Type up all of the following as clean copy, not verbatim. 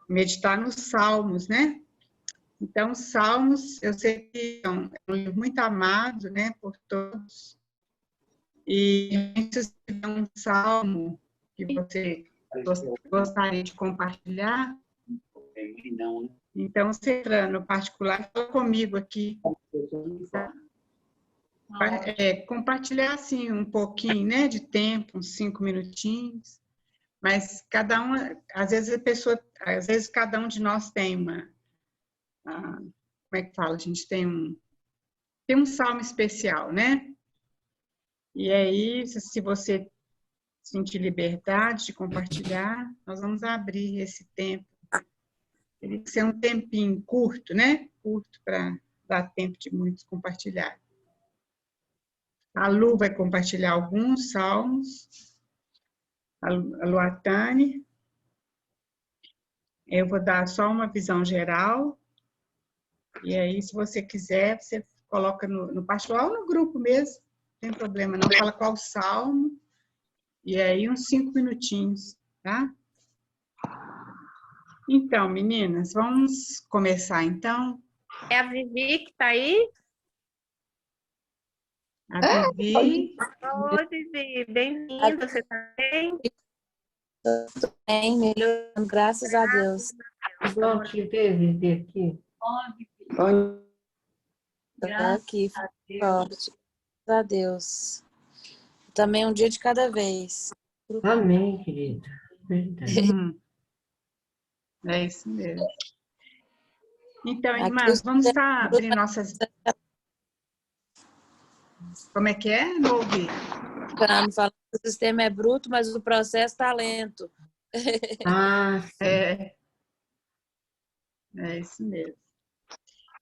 meditar nos Salmos, né? Então, os Salmos, eu sei que é um livro muito amado, né, por todos. E se tiver um salmo que você gostaria de compartilhar, então você entra no particular, fala comigo aqui. Tá? Compartilhar assim um pouquinho, né, de tempo, uns 5 minutinhos. Mas cada um, às vezes cada um de nós tem como é que fala? A gente tem um salmo especial, né? E aí, se você sentir liberdade de compartilhar, nós vamos abrir esse tempo. Tem que ser um tempinho curto, né? Curto para dar tempo de muitos compartilhar. A Lu vai compartilhar alguns salmos. A Luatane. Eu vou dar só uma visão geral. E aí, se você quiser, você coloca no particular ou no grupo mesmo. Não tem problema, não. Fala qual salmo. E aí, uns 5 minutinhos, tá? Então, meninas, vamos começar, então. É a Vivi que está aí? A Vivi. Oi, Vivi, bem-vinda, você está bem? Tudo bem, melhorando, graças a Deus. Bom te ver, Vivi, aqui. Estou aqui, forte, graças a Deus. Também um dia de cada vez. Amém, querida. Verdade. É isso mesmo. Então, irmãs, vamos estar abrindo nossas... Como é que é? Não ouvi. Falando que o sistema é bruto, mas o processo está lento. Ah, sim. É isso mesmo.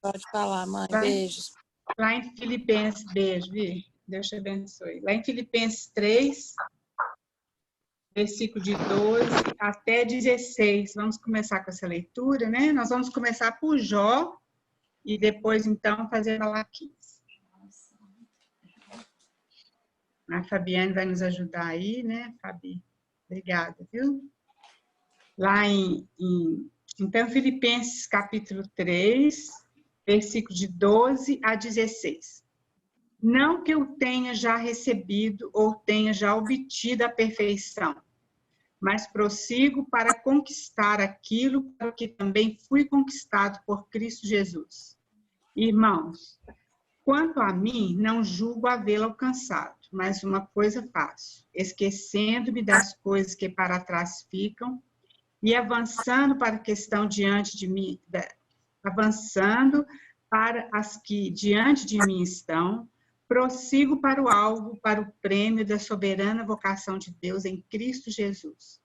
Pode falar, mãe. Beijos. Lá em Filipenses, beijo, Vi. Deus te abençoe. Lá em Filipenses 3, versículo de 12 até 16. Vamos começar com essa leitura, né? Nós vamos começar por Jó e depois, então, fazer Malaquias. A Fabiane vai nos ajudar aí, né, Fabi? Obrigada, viu? Lá então, Filipenses capítulo 3, versículo de 12 a 16. Não que eu tenha já recebido ou tenha já obtido a perfeição, mas prossigo para conquistar aquilo para que também fui conquistado por Cristo Jesus. Irmãos, quanto a mim, não julgo havê-lo alcançado, mas uma coisa faço, esquecendo-me das coisas que para trás ficam e avançando para a questão diante de mim, avançando para as que diante de mim estão, prossigo para o alvo, para o prêmio da soberana vocação de Deus em Cristo Jesus.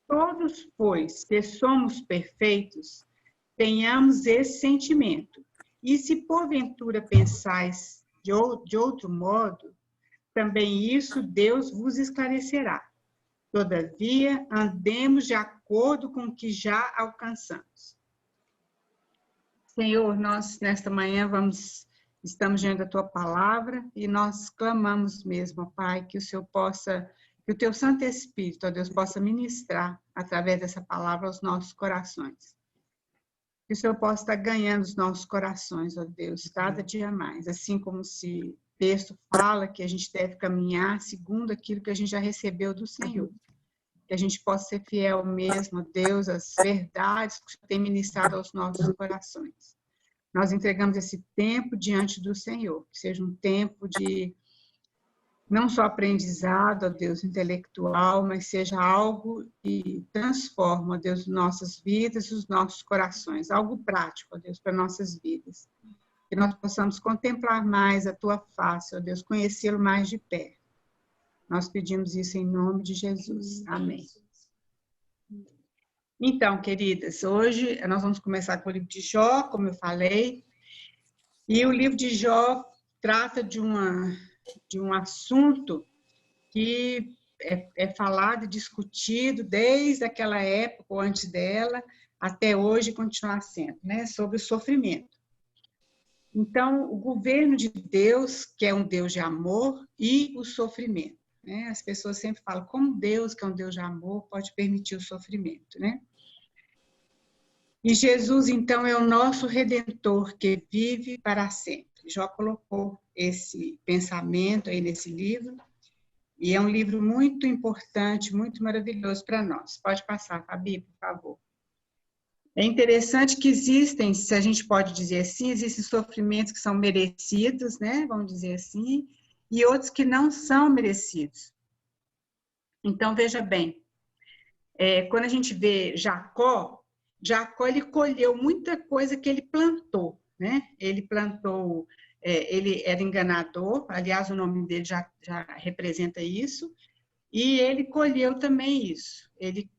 Todos, pois, que somos perfeitos, tenhamos esse sentimento. E se porventura pensais de outro modo, também isso Deus vos esclarecerá. Todavia, andemos de acordo com o que já alcançamos. Senhor, nós nesta manhã estamos diante da tua palavra e nós clamamos mesmo, Pai, que o Senhor possa, que o teu Santo Espírito, ó Deus, possa ministrar através dessa palavra aos nossos corações. Que o Senhor possa estar ganhando os nossos corações, ó Deus, cada dia mais, assim como o texto fala que a gente deve caminhar segundo aquilo que a gente já recebeu do Senhor. Que a gente possa ser fiel mesmo, ó Deus, às verdades que o Senhor tem ministrado aos nossos corações. Nós entregamos esse tempo diante do Senhor, que seja um tempo de não só aprendizado, ó Deus, intelectual, mas seja algo que transforma, ó Deus, nossas vidas e os nossos corações, algo prático, ó Deus, para nossas vidas. Que nós possamos contemplar mais a tua face, ó Deus, conhecê-lo mais de perto. Nós pedimos isso em nome de Jesus. Amém. Então, queridas, hoje nós vamos começar com o livro de Jó, como eu falei, e o livro de Jó trata de um assunto que é falado e discutido desde aquela época, ou antes dela, até hoje continuar sendo, né, sobre o sofrimento. Então, o governo de Deus, que é um Deus de amor, e o sofrimento. Né? As pessoas sempre falam, como Deus, que é um Deus de amor, pode permitir o sofrimento, né? E Jesus, então, é o nosso Redentor que vive para sempre. Jó colocou esse pensamento aí nesse livro, e é um livro muito importante, muito maravilhoso para nós. Pode passar, Fabi, por favor. É interessante que existem, se a gente pode dizer assim, existem sofrimentos que são merecidos, né? Vamos dizer assim, e outros que não são merecidos. Então, veja bem, quando a gente vê Jacó, ele colheu muita coisa que ele plantou, né? Ele plantou, ele era enganador, aliás, o nome dele já representa isso, e ele colheu também isso. Ele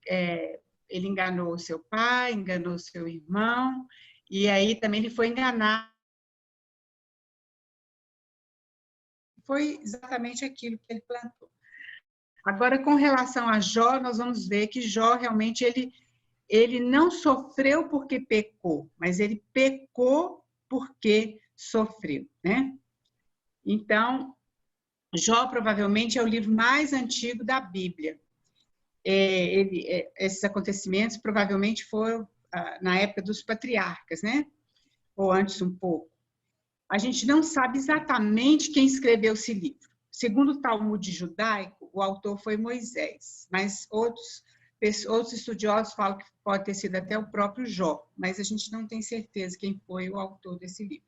enganou seu pai, enganou seu irmão, e aí também ele foi enganar. Foi exatamente aquilo que ele plantou. Agora, com relação a Jó, nós vamos ver que Jó realmente ele não sofreu porque pecou, mas ele pecou porque sofreu, né? Então, Jó provavelmente é o livro mais antigo da Bíblia. Esses acontecimentos provavelmente foram na época dos patriarcas, né? Ou antes um pouco. A gente não sabe exatamente quem escreveu esse livro. Segundo o Talmud judaico, o autor foi Moisés, mas outros estudiosos falam que pode ter sido até o próprio Jó, mas a gente não tem certeza quem foi o autor desse livro.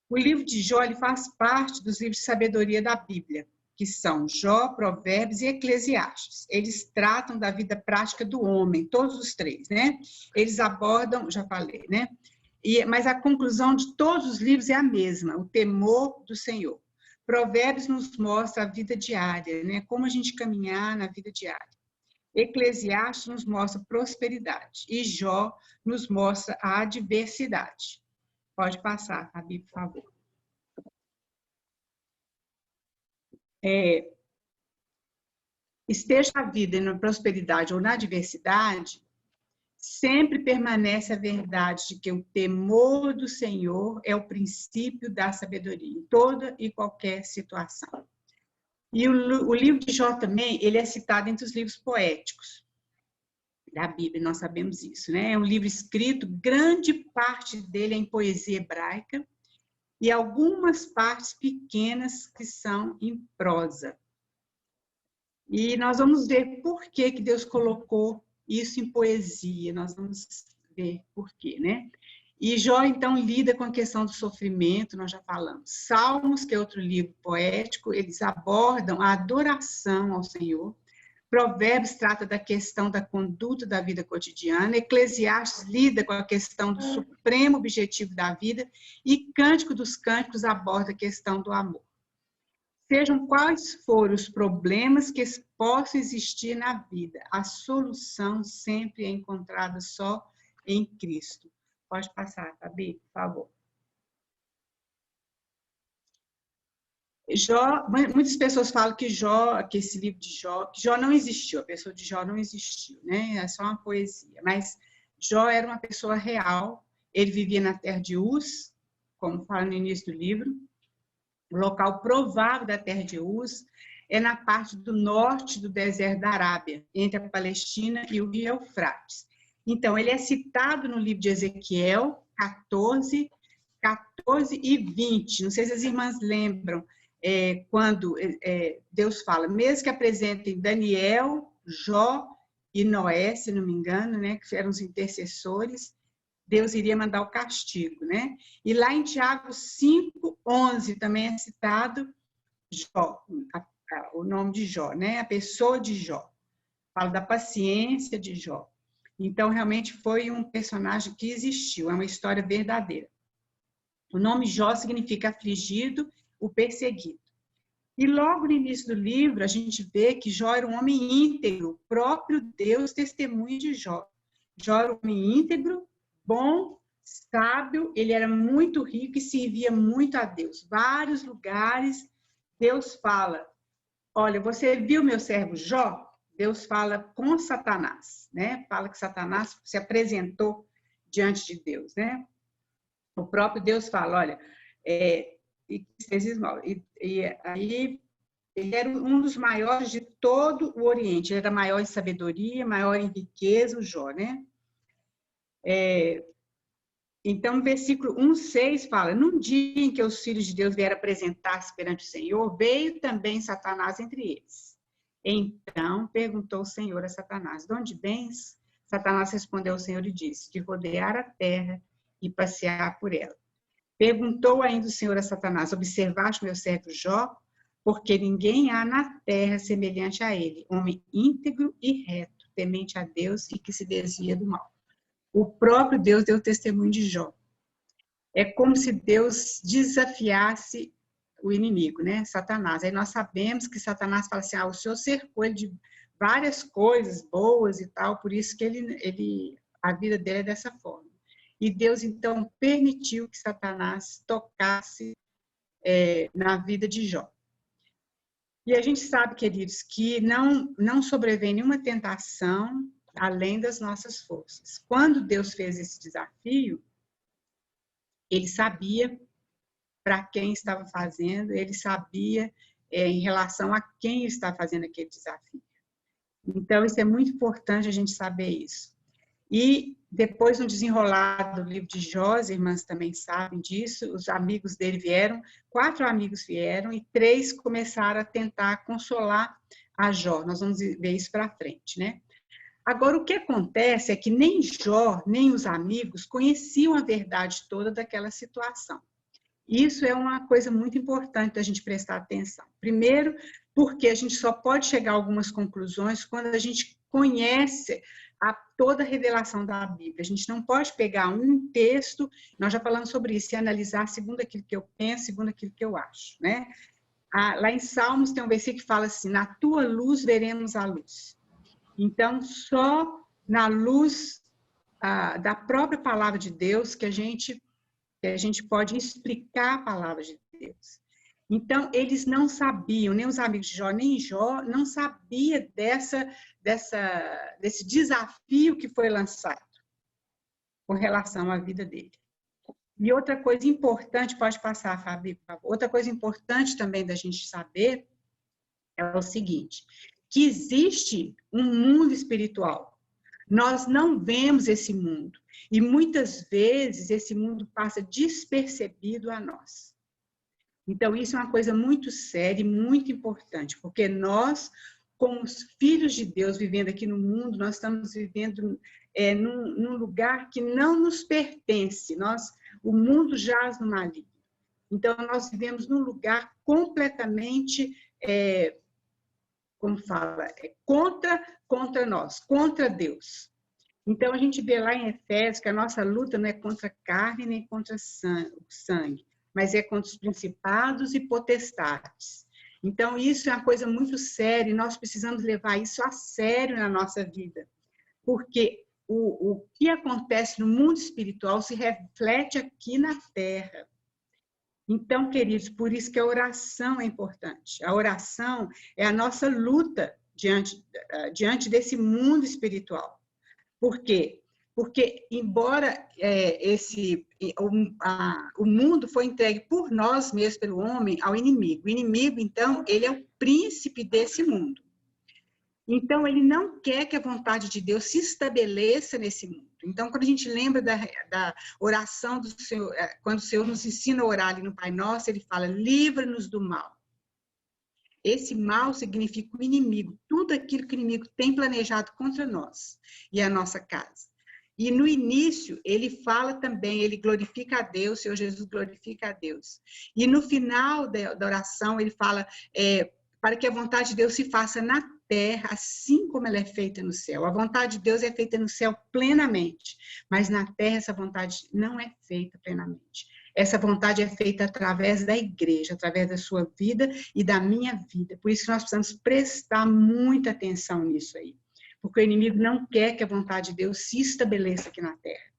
O livro de Jó ele faz parte dos livros de sabedoria da Bíblia, que são Jó, Provérbios e Eclesiastes. Eles tratam da vida prática do homem, todos os três, né? Eles abordam, já falei, né? Mas a conclusão de todos os livros é a mesma, o temor do Senhor. Provérbios nos mostra a vida diária, né? Como a gente caminhar na vida diária. Eclesiastes nos mostra prosperidade e Jó nos mostra a adversidade. Pode passar, Fabi, por favor. Esteja a vida na prosperidade ou na adversidade, sempre permanece a verdade de que o temor do Senhor é o princípio da sabedoria, em toda e qualquer situação. E o livro de Jó também, ele é citado entre os livros poéticos da Bíblia, nós sabemos isso, né? É um livro escrito, grande parte dele é em poesia hebraica, e algumas partes pequenas que são em prosa. E nós vamos ver por que Deus colocou isso em poesia, nós vamos ver por quê, né? E Jó, então, lida com a questão do sofrimento, nós já falamos. Salmos, que é outro livro poético, eles abordam a adoração ao Senhor. Provérbios trata da questão da conduta da vida cotidiana. Eclesiastes lida com a questão do supremo objetivo da vida. E Cântico dos Cânticos aborda a questão do amor. Sejam quais forem os problemas que possam existir na vida, a solução sempre é encontrada só em Cristo. Pode passar, Fabi, por favor. Jó, muitas pessoas falam que esse livro de Jó, que Jó não existiu, a pessoa de Jó não existiu, né? É só uma poesia. Mas Jó era uma pessoa real, ele vivia na terra de Uz, como fala no início do livro. O local provável da terra de Uz é na parte do norte do deserto da Arábia, entre a Palestina e o rio Eufrates. Então, ele é citado no livro de Ezequiel 14 e 20. Não sei se as irmãs lembram, quando Deus fala, mesmo que apresentem Daniel, Jó e Noé, se não me engano, né, que eram os intercessores, Deus iria mandar o castigo, né? E lá em Tiago 5:11 também é citado Jó, o nome de Jó, né? A pessoa de Jó. Fala da paciência de Jó. Então, realmente foi um personagem que existiu, é uma história verdadeira. O nome Jó significa afligido, o perseguido. E logo no início do livro, a gente vê que Jó era um homem íntegro, o próprio Deus testemunha de Jó. Jó era um homem íntegro, bom, sábio, ele era muito rico e servia muito a Deus. Vários lugares, Deus fala, olha, você viu meu servo Jó? Deus fala com Satanás, né? Fala que Satanás se apresentou diante de Deus, né? O próprio Deus fala, olha, e aí ele era um dos maiores de todo o Oriente, ele era maior em sabedoria, maior em riqueza, o Jó, né? Então, no versículo 1:6 fala: num dia em que os filhos de Deus vieram apresentar-se perante o Senhor, veio também Satanás entre eles. Então perguntou o Senhor a Satanás: de onde vens? Satanás respondeu ao Senhor e disse: de rodear a terra e passear por ela. Perguntou ainda o Senhor a Satanás: observaste meu servo Jó? Porque ninguém há na terra semelhante a ele, homem íntegro e reto, temente a Deus e que se desvia do mal. O próprio Deus deu testemunho de Jó. É como se Deus desafiasse o inimigo, né? Satanás. Aí nós sabemos que Satanás fala assim: o Senhor cercou ele de várias coisas boas e tal, por isso que a vida dele é dessa forma. E Deus, então, permitiu que Satanás tocasse na vida de Jó. E a gente sabe, queridos, que não sobrevém nenhuma tentação além das nossas forças. Quando Deus fez esse desafio, ele sabia para quem estava fazendo, ele sabia em relação a quem está fazendo aquele desafio. Então, isso é muito importante a gente saber isso. E depois, no desenrolar do livro de Jó, as irmãs também sabem disso, os amigos dele vieram, 4 amigos vieram e 3 começaram a tentar consolar a Jó. Nós vamos ver isso para frente, né? Agora, o que acontece é que nem Jó, nem os amigos conheciam a verdade toda daquela situação. Isso é uma coisa muito importante da gente prestar atenção. Primeiro, porque a gente só pode chegar a algumas conclusões quando a gente conhece toda a revelação da Bíblia. A gente não pode pegar um texto, nós já falamos sobre isso, e analisar segundo aquilo que eu penso, segundo aquilo que eu acho, né? Lá em Salmos tem um versículo que fala assim: na tua luz veremos a luz. Então, só na luz da própria palavra de Deus que a gente pode explicar a palavra de Deus. Então, eles não sabiam, nem os amigos de Jó, nem Jó, não sabia desse desafio que foi lançado com relação à vida dele. E outra coisa importante, pode passar, Fabi, por favor. Outra coisa importante também da gente saber é o seguinte: que existe um mundo espiritual. Nós não vemos esse mundo. E muitas vezes esse mundo passa despercebido a nós. Então, isso é uma coisa muito séria e muito importante, porque nós, como os filhos de Deus vivendo aqui no mundo, nós estamos vivendo num lugar que não nos pertence. O mundo jaz no maligno. Então, nós vivemos num lugar completamente, como fala, contra nós, contra Deus. Então, a gente vê lá em Efésios que a nossa luta não é contra carne nem contra sangue, mas é contra os principados e potestades. Então, isso é uma coisa muito séria e nós precisamos levar isso a sério na nossa vida, porque o que acontece no mundo espiritual se reflete aqui na terra. Então, queridos, por isso que a oração é importante. A oração é a nossa luta diante desse mundo espiritual. Por quê? Porque, embora o mundo foi entregue por nós mesmos, pelo homem, ao inimigo. O inimigo, então, ele é o príncipe desse mundo. Então, ele não quer que a vontade de Deus se estabeleça nesse mundo. Então, quando a gente lembra da oração do Senhor, quando o Senhor nos ensina a orar ali no Pai Nosso, ele fala: livra-nos do mal. Esse mal significa o inimigo, tudo aquilo que o inimigo tem planejado contra nós e a nossa casa. E no início, ele fala também, ele glorifica a Deus, o Senhor Jesus glorifica a Deus. E no final da oração, ele fala, para que a vontade de Deus se faça na terra, assim como ela é feita no céu. A vontade de Deus é feita no céu plenamente, mas na terra essa vontade não é feita plenamente. Essa vontade é feita através da igreja, através da sua vida e da minha vida. Por isso que nós precisamos prestar muita atenção nisso aí. Porque o inimigo não quer que a vontade de Deus se estabeleça aqui na terra.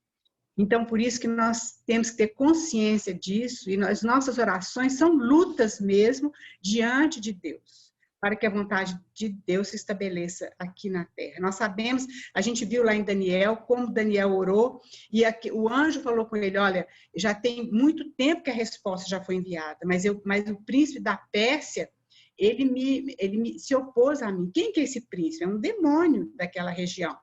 Então, por isso que nós temos que ter consciência disso, e as nossas orações são lutas mesmo diante de Deus, para que a vontade de Deus se estabeleça aqui na terra. Nós sabemos, a gente viu lá em Daniel, como Daniel orou, e o anjo falou com ele: olha, já tem muito tempo que a resposta já foi enviada, mas o príncipe da Pérsia, ele se opôs a mim. Quem que é esse príncipe? É um demônio daquela região.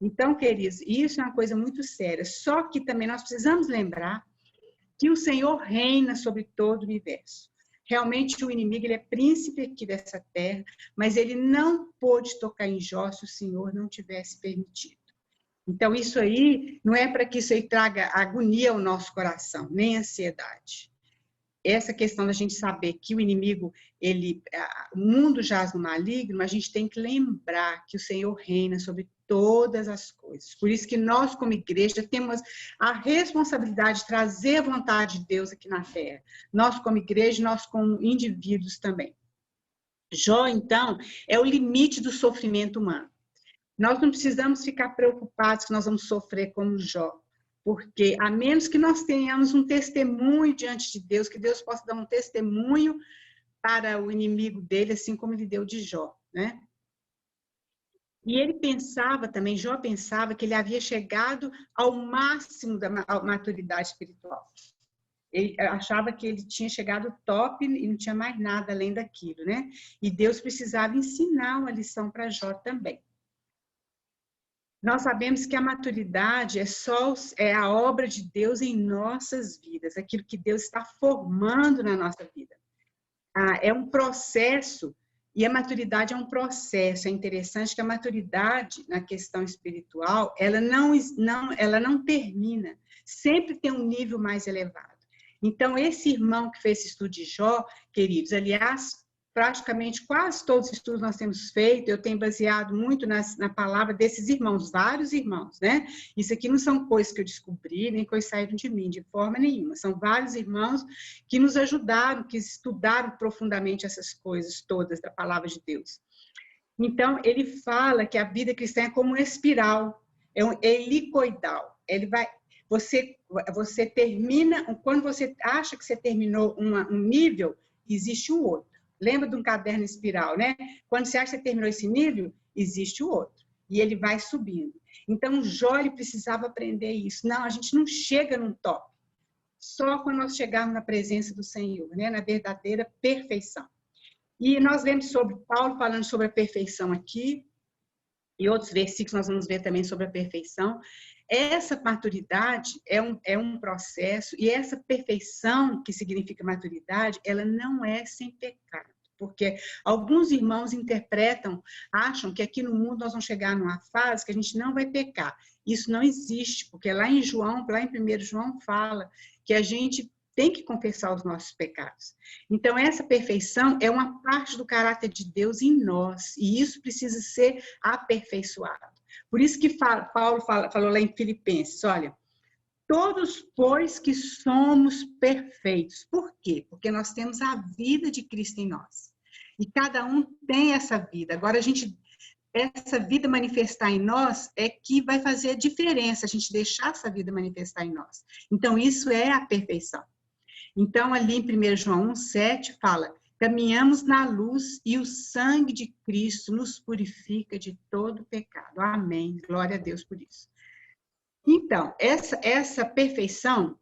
Então, queridos, isso é uma coisa muito séria. Só que também nós precisamos lembrar que o Senhor reina sobre todo o universo. Realmente o inimigo, ele é príncipe aqui dessa terra, mas ele não pôde tocar em Jó se o Senhor não tivesse permitido. Então, isso aí, não é para que isso aí traga agonia ao nosso coração, nem ansiedade. Essa questão da gente saber que o inimigo, o mundo jaz no maligno, mas a gente tem que lembrar que o Senhor reina sobre todas as coisas. Por isso que nós, como igreja, temos a responsabilidade de trazer a vontade de Deus aqui na terra. Nós, como igreja, nós, como indivíduos também. Jó, então, é o limite do sofrimento humano. Nós não precisamos ficar preocupados que nós vamos sofrer como Jó. Porque, a menos que nós tenhamos um testemunho diante de Deus, que Deus possa dar um testemunho para o inimigo dele, assim como ele deu de Jó, né? E ele pensava também, Jó pensava que ele havia chegado ao máximo da maturidade espiritual. Ele achava que ele tinha chegado ao top e não tinha mais nada além daquilo, né? E Deus precisava ensinar uma lição para Jó também. Nós sabemos que a maturidade é a obra de Deus em nossas vidas, aquilo que Deus está formando na nossa vida. É um processo, e a maturidade é um processo. É interessante que a maturidade na questão espiritual, ela não termina, sempre tem um nível mais elevado. Então, esse irmão que fez esse estudo de Jó, queridos, aliás, praticamente quase todos os estudos nós temos feito, eu tenho baseado muito na palavra desses irmãos, vários irmãos, né? Isso aqui não são coisas que eu descobri, nem coisas saíram de mim, de forma nenhuma. São vários irmãos que nos ajudaram, que estudaram profundamente essas coisas todas da palavra de Deus. Então, ele fala que a vida cristã é como uma espiral, é helicoidal. Você termina, quando você acha que você terminou um nível, existe um outro. Lembra de um caderno espiral, né? Quando você acha que você terminou esse nível, existe o outro. E ele vai subindo. Então, Jó, ele precisava aprender isso. Não, a gente não chega num top. Só quando nós chegarmos na presença do Senhor, né? Na verdadeira perfeição. E nós vemos sobre Paulo falando sobre a perfeição aqui. E outros versículos nós vamos ver também sobre a perfeição. Essa maturidade é um processo, e essa perfeição, que significa maturidade, ela não é sem pecado. Porque alguns irmãos acham que aqui no mundo nós vamos chegar numa fase que a gente não vai pecar. Isso não existe, porque lá em 1 João fala que a gente tem que confessar os nossos pecados. Então, essa perfeição é uma parte do caráter de Deus em nós, e isso precisa ser aperfeiçoado. Por isso que Paulo falou lá em Filipenses, olha, todos, pois, que somos perfeitos. Por quê? Porque nós temos a vida de Cristo em nós. E cada um tem essa vida. Agora, essa vida manifestar em nós é que vai fazer a diferença, a gente deixar essa vida manifestar em nós. Então, isso é a perfeição. Então, ali em 1 João 1,7 fala, caminhamos na luz e o sangue de Cristo nos purifica de todo pecado. Amém. Glória a Deus por isso. Então, essa perfeição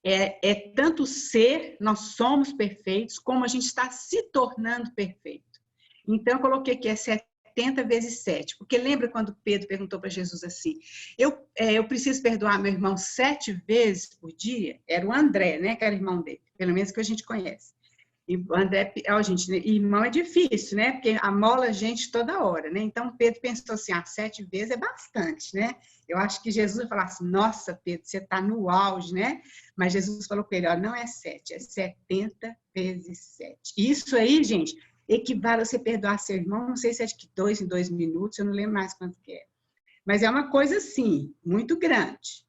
é tanto ser, nós somos perfeitos, como a gente está se tornando perfeito. Então, eu coloquei aqui, 70 vezes 7. Porque lembra quando Pedro perguntou para Jesus assim, eu preciso perdoar meu irmão 7 vezes por dia? Era o André, né, que era irmão dele, pelo menos que a gente conhece. E o André, gente, irmão é difícil, né? Porque amola a gente toda hora, né? Então, Pedro pensou assim, 7 vezes é bastante, né? Eu acho que Jesus vai falar assim, nossa, Pedro, você está no auge, né? Mas Jesus falou para ele, não é 7, é 70 vezes 7. Isso aí, gente, equivale a você perdoar seu irmão, não sei se é de 2 em 2 minutos, eu não lembro mais quanto que é. Mas é uma coisa, assim, muito grande.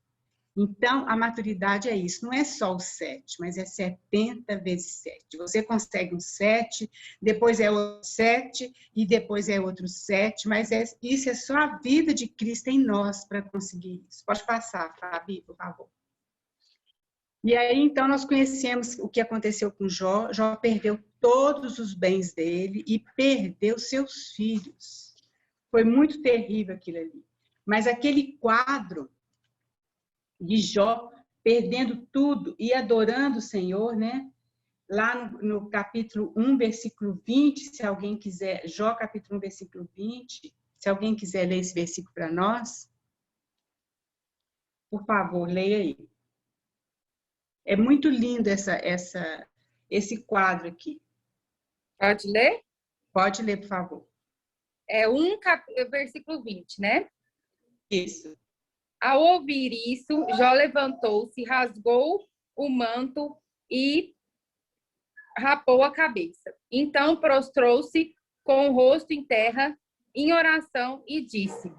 Então, a maturidade é isso, não é só o 7, mas é 70 vezes 7. Você consegue um 7, depois é outro 7, e depois é outro 7, mas isso é só a vida de Cristo em nós para conseguir isso. Pode passar, Fabi, por favor. E aí, então, nós conhecemos o que aconteceu com Jó. Jó perdeu todos os bens dele e perdeu seus filhos. Foi muito terrível aquilo ali. Mas aquele quadro de Jó perdendo tudo e adorando o Senhor, né? Lá no capítulo 1, versículo 20, se alguém quiser, Jó capítulo 1, versículo 20, Se alguém quiser ler esse versículo para nós, por favor, leia aí. É muito lindo esse quadro aqui. Pode ler? Pode ler, por favor. É versículo 20, né? Isso. Ao ouvir isso, Jó levantou-se, rasgou o manto e rapou a cabeça. Então prostrou-se com o rosto em terra, em oração, e disse: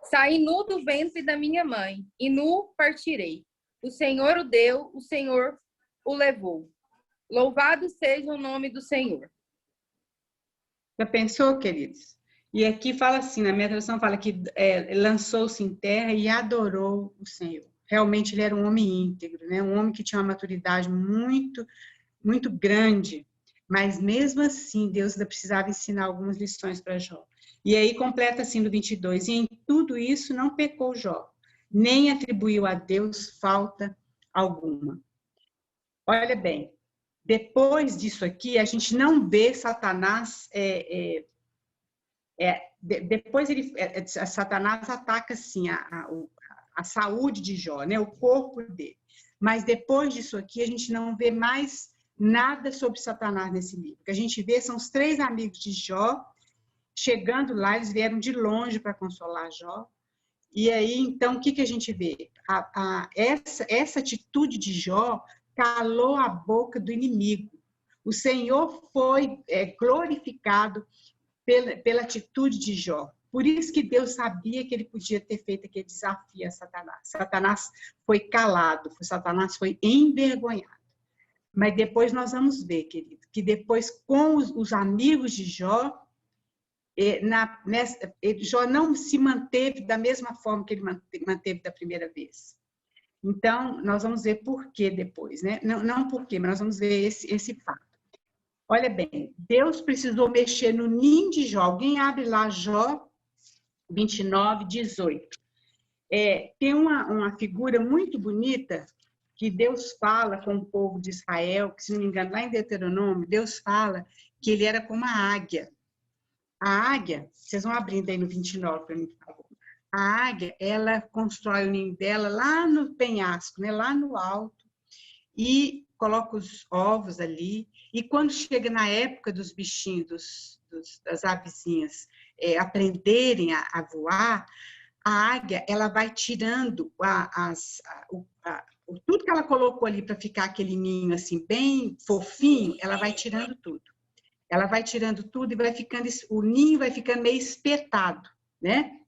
Saí nu do ventre da minha mãe, e nu partirei. O Senhor o deu, o Senhor o levou. Louvado seja o nome do Senhor. Já pensou, queridos? E aqui fala assim, na minha tradução fala que lançou-se em terra e adorou o Senhor. Realmente ele era um homem íntegro, né? Um homem que tinha uma maturidade muito, muito grande. Mas mesmo assim, Deus ainda precisava ensinar algumas lições para Jó. E aí completa assim no 22, e em tudo isso não pecou Jó, nem atribuiu a Deus falta alguma. Olha bem, depois disso aqui, a gente não vê Satanás... depois Satanás ataca assim a saúde de Jó, né, o corpo dele. Mas depois disso aqui, a gente não vê mais nada sobre Satanás nesse livro. O que a gente vê são os 3 amigos de Jó, chegando lá, eles vieram de longe para consolar Jó. E aí, então, o que a gente vê? Essa atitude de Jó calou a boca do inimigo. O Senhor foi glorificado pela atitude de Jó. Por isso que Deus sabia que ele podia ter feito aquele desafio a Satanás. Satanás foi calado, Satanás foi envergonhado. Mas depois nós vamos ver, querido, que depois com os amigos de Jó, Jó não se manteve da mesma forma que ele manteve da primeira vez. Então, nós vamos ver por que depois, né? Não por quê, mas nós vamos ver esse fato. Olha bem, Deus precisou mexer no ninho de Jó. Alguém abre lá Jó 29, 18. Tem uma figura muito bonita que Deus fala com o povo de Israel, que, se não me engano, lá em Deuteronômio, Deus fala que ele era como uma águia. A águia, vocês vão abrindo aí no 29 para mim, por favor. A águia, ela constrói o ninho dela lá no penhasco, né, lá no alto, e coloca os ovos ali. E quando chega na época dos bichinhos, das avezinhas aprenderem a voar, a águia, ela vai tirando tudo que ela colocou ali para ficar aquele ninho assim bem fofinho, ela vai tirando tudo. Ela vai tirando tudo e vai ficando, o ninho vai ficando meio espetado, né?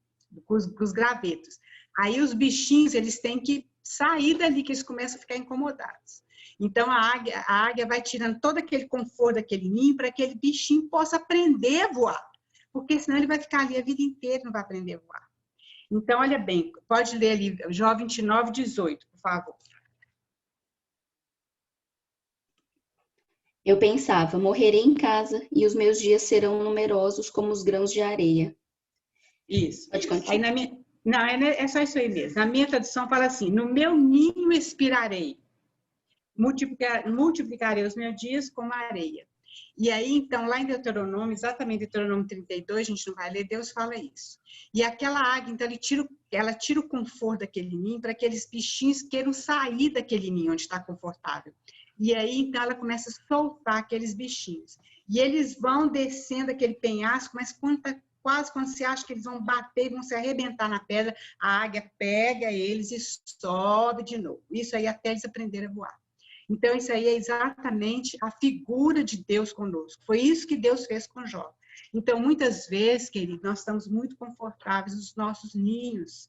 Com os gravetos. Aí os bichinhos, eles têm que sair dali, que eles começam a ficar incomodados. Então, a águia vai tirando todo aquele conforto daquele ninho para que aquele bichinho possa aprender a voar. Porque senão ele vai ficar ali a vida inteira e não vai aprender a voar. Então, olha bem, pode ler ali, Jó 29, 18, por favor. Eu pensava, morrerei em casa e os meus dias serão numerosos como os grãos de areia. Isso. Pode continuar. Aí não, é só isso aí mesmo. Na minha tradução fala assim, no meu ninho expirarei, multiplicarei os meus dias como a areia. E aí, então, lá em Deuteronômio, exatamente Deuteronômio 32, a gente não vai ler, Deus fala isso. E aquela águia, então, ela tira o conforto daquele ninho para que aqueles bichinhos queiram sair daquele ninho onde está confortável. E aí, então, ela começa a soltar aqueles bichinhos. E eles vão descendo aquele penhasco, mas quase quando você acha que eles vão bater, vão se arrebentar na pedra, a águia pega eles e sobe de novo. Isso aí até eles aprenderem a voar. Então, isso aí é exatamente a figura de Deus conosco. Foi isso que Deus fez com Jó. Então, muitas vezes, querido, nós estamos muito confortáveis nos nossos ninhos.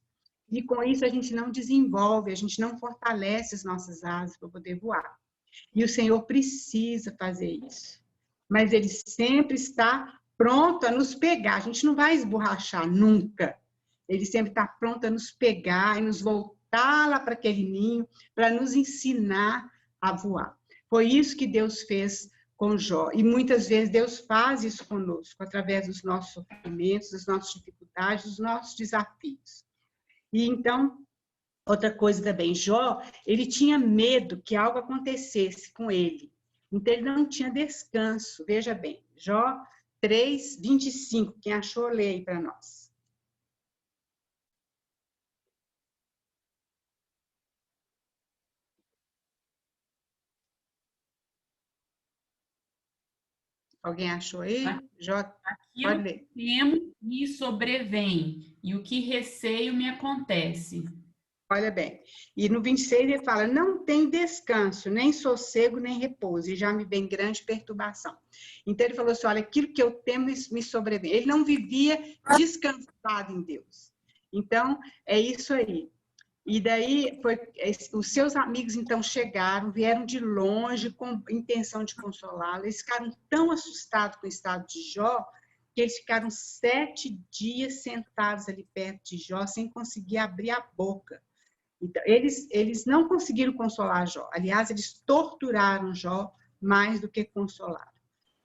E com isso a gente não desenvolve, a gente não fortalece as nossas asas para poder voar. E o Senhor precisa fazer isso. Mas Ele sempre está pronto a nos pegar. A gente não vai esborrachar nunca. Ele sempre está pronto a nos pegar e nos voltar lá para aquele ninho, para nos ensinar a voar. Foi isso que Deus fez com Jó. E muitas vezes Deus faz isso conosco, através dos nossos sofrimentos, das nossas dificuldades, dos nossos desafios. E então, outra coisa também, Jó, ele tinha medo que algo acontecesse com ele. Então, ele não tinha descanso. Veja bem, Jó 3, 25. Quem achou, lê aí para nós. Alguém achou aí? Jó, pode Aquilo ler. que temo me sobrevém, e o que receio me acontece. Olha bem. E no 26 ele fala, não tem descanso, nem sossego, nem repouso, e já me vem grande perturbação. Então ele falou assim, olha, aquilo que eu temo me sobrevém. Ele não vivia descansado em Deus. Então, é isso aí. E daí, os seus amigos, então, chegaram, vieram de longe com intenção de consolá-lo. Eles ficaram tão assustados com o estado de Jó, que eles ficaram 7 dias sentados ali perto de Jó, sem conseguir abrir a boca. Então, eles não conseguiram consolar Jó. Aliás, eles torturaram Jó mais do que consolaram.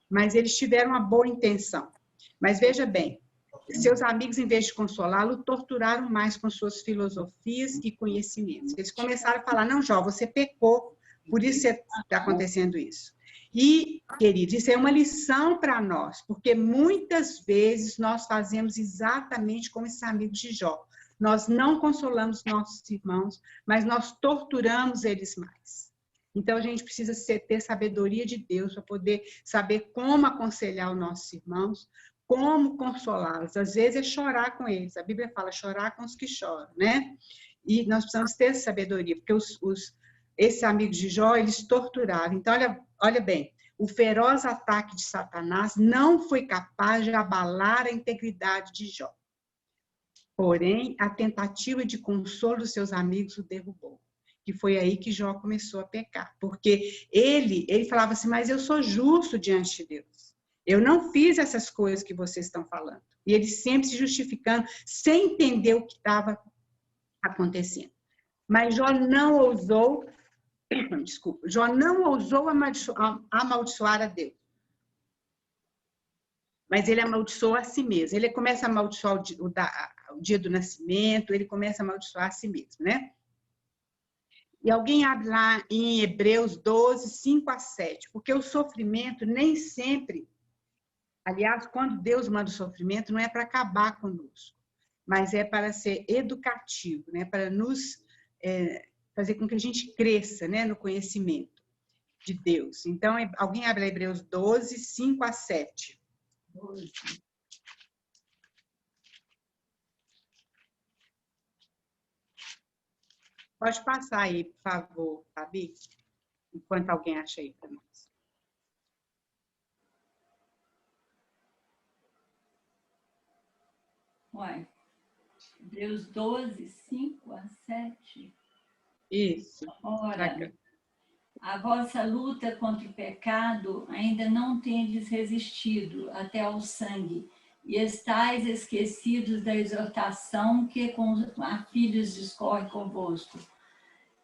Mas eles tiveram uma boa intenção. Mas veja bem, seus amigos, em vez de consolá-lo, torturaram mais com suas filosofias e conhecimentos. Eles começaram a falar, não, Jó, você pecou, por isso está acontecendo isso. E, queridos, isso é uma lição para nós, porque muitas vezes nós fazemos exatamente como esses amigos de Jó. Nós não consolamos nossos irmãos, mas nós torturamos eles mais. Então, a gente precisa ter sabedoria de Deus para poder saber como aconselhar os nossos irmãos, como consolá-los. Às vezes é chorar com eles. A Bíblia fala chorar com os que choram, né? E nós precisamos ter sabedoria, porque esses amigos de Jó, eles torturaram. Então, olha bem, o feroz ataque de Satanás não foi capaz de abalar a integridade de Jó. Porém, a tentativa de consolo dos seus amigos o derrubou. Que foi aí que Jó começou a pecar. Porque ele falava assim, mas eu sou justo diante de Deus. Eu não fiz essas coisas que vocês estão falando. E ele sempre se justificando, sem entender o que estava acontecendo. Mas Jó não ousou, Jó não ousou amaldiçoar a Deus. Mas ele amaldiçoou a si mesmo. Ele começa a amaldiçoar o dia do nascimento, ele começa a amaldiçoar a si mesmo, né? E alguém abre lá em Hebreus 12, 5 a 7, porque o sofrimento nem sempre, aliás, quando Deus manda o sofrimento, não é para acabar conosco, mas é para ser educativo, né? Para nos fazer com que a gente cresça, né? No conhecimento de Deus. Então, alguém abre lá Hebreus 12, 5 a 7. 12. Pode passar aí, por favor, Fabi, enquanto alguém acha aí para nós. Uai, Hebreus 12, 5 a 7. Isso. Ora, a vossa luta contra o pecado ainda não tendes resistido até ao sangue, e estáis esquecidos da exortação que com a filhos discorre convosco.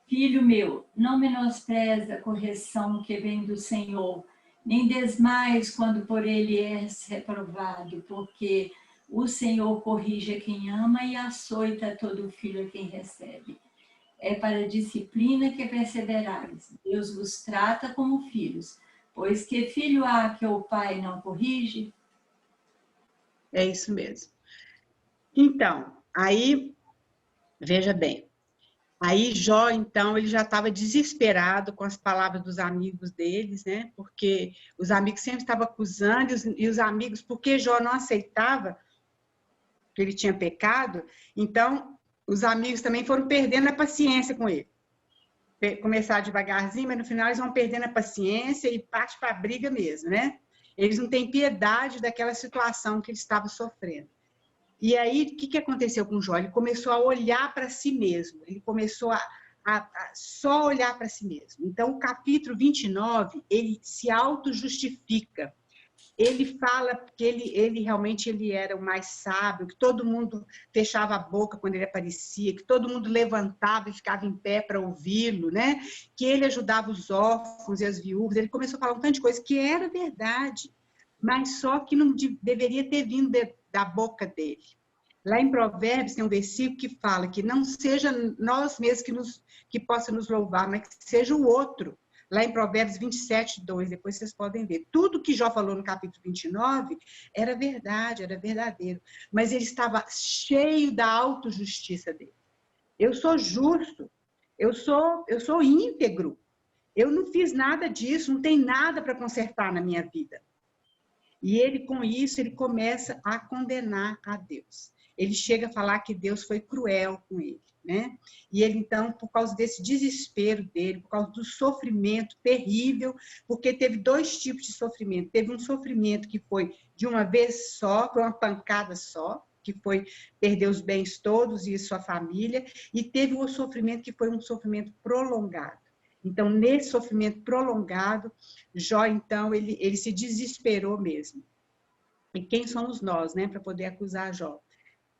Filho meu, não menospreze a correção que vem do Senhor, nem desmaies quando por ele és reprovado, porque o Senhor corrige a quem ama e açoita todo filho a quem recebe. É para a disciplina que perseverais. Deus vos trata como filhos, pois que filho há que o pai não corrige? É isso mesmo. Então, aí, veja bem, aí Jó, então, ele já estava desesperado com as palavras dos amigos deles, né? Porque os amigos sempre estavam acusando, e os amigos, porque Jó não aceitava que ele tinha pecado, então os amigos também foram perdendo a paciência com ele. Começaram devagarzinho, mas no final eles vão perdendo a paciência e parte para a briga mesmo, né? Eles não têm piedade daquela situação que ele estava sofrendo. E aí, o que aconteceu com Jó? Ele começou a olhar para si mesmo, ele começou a só olhar para si mesmo. Então, o capítulo 29, ele se auto-justifica. Ele fala que ele realmente era o mais sábio, que todo mundo fechava a boca quando ele aparecia, que todo mundo levantava e ficava em pé para ouvi-lo, né? Que ele ajudava os órfãos e as viúvas. Ele começou a falar um tanto de coisa que era verdade, mas só que não deveria ter vindo da boca dele. Lá em Provérbios tem um versículo que fala que não seja nós mesmos que possa nos louvar, mas que seja o outro. Lá em Provérbios 27, 2, depois vocês podem ver. Tudo que Jó falou no capítulo 29 era verdade, era verdadeiro. Mas ele estava cheio da autojustiça dele. Eu sou justo, eu sou íntegro. Eu não fiz nada disso, não tem nada para consertar na minha vida. E ele, com isso, ele começa a condenar a Deus. Ele chega a falar que Deus foi cruel com ele, né? E ele, então, por causa desse desespero dele, por causa do sofrimento terrível, porque teve dois tipos de sofrimento. Teve um sofrimento que foi de uma vez só, foi uma pancada só, que foi perder os bens todos e sua família, e teve um sofrimento que foi um sofrimento prolongado. Então, nesse sofrimento prolongado, Jó, então, ele se desesperou mesmo. E quem somos nós, né, para poder acusar Jó?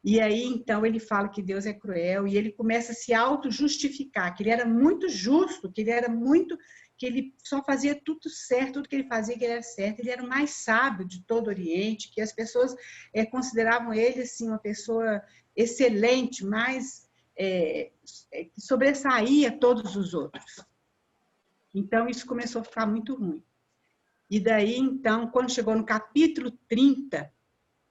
E aí, então, ele fala que Deus é cruel e ele começa a se auto-justificar, que ele era muito justo, que ele só fazia tudo certo, tudo que ele fazia que ele era certo. Ele era o mais sábio de todo o Oriente, que as pessoas consideravam ele, assim, uma pessoa excelente, mais que sobressaía todos os outros. Então, isso começou a ficar muito ruim. E daí, então, quando chegou no capítulo 30,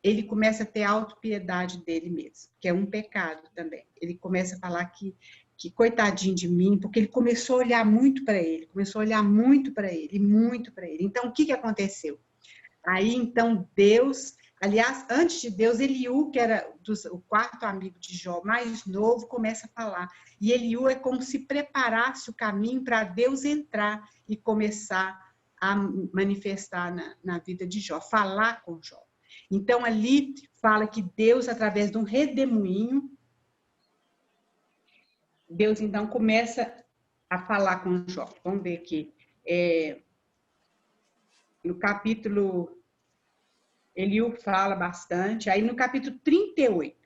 ele começa a ter a autopiedade dele mesmo, que é um pecado também. Ele começa a falar que coitadinho de mim, porque ele começou a olhar muito para ele, muito para ele. Então, o que aconteceu? Aí, então, Deus, aliás, antes de Deus, Eliú, que era o quarto amigo de Jó, mais novo, começa a falar. E Eliú é como se preparasse o caminho para Deus entrar e começar a manifestar na vida de Jó, falar com Jó. Então, ali fala que Deus, através de um redemoinho, Deus, então, começa a falar com Jó. Vamos ver aqui. No capítulo, Eliú fala bastante. Aí, no capítulo 38,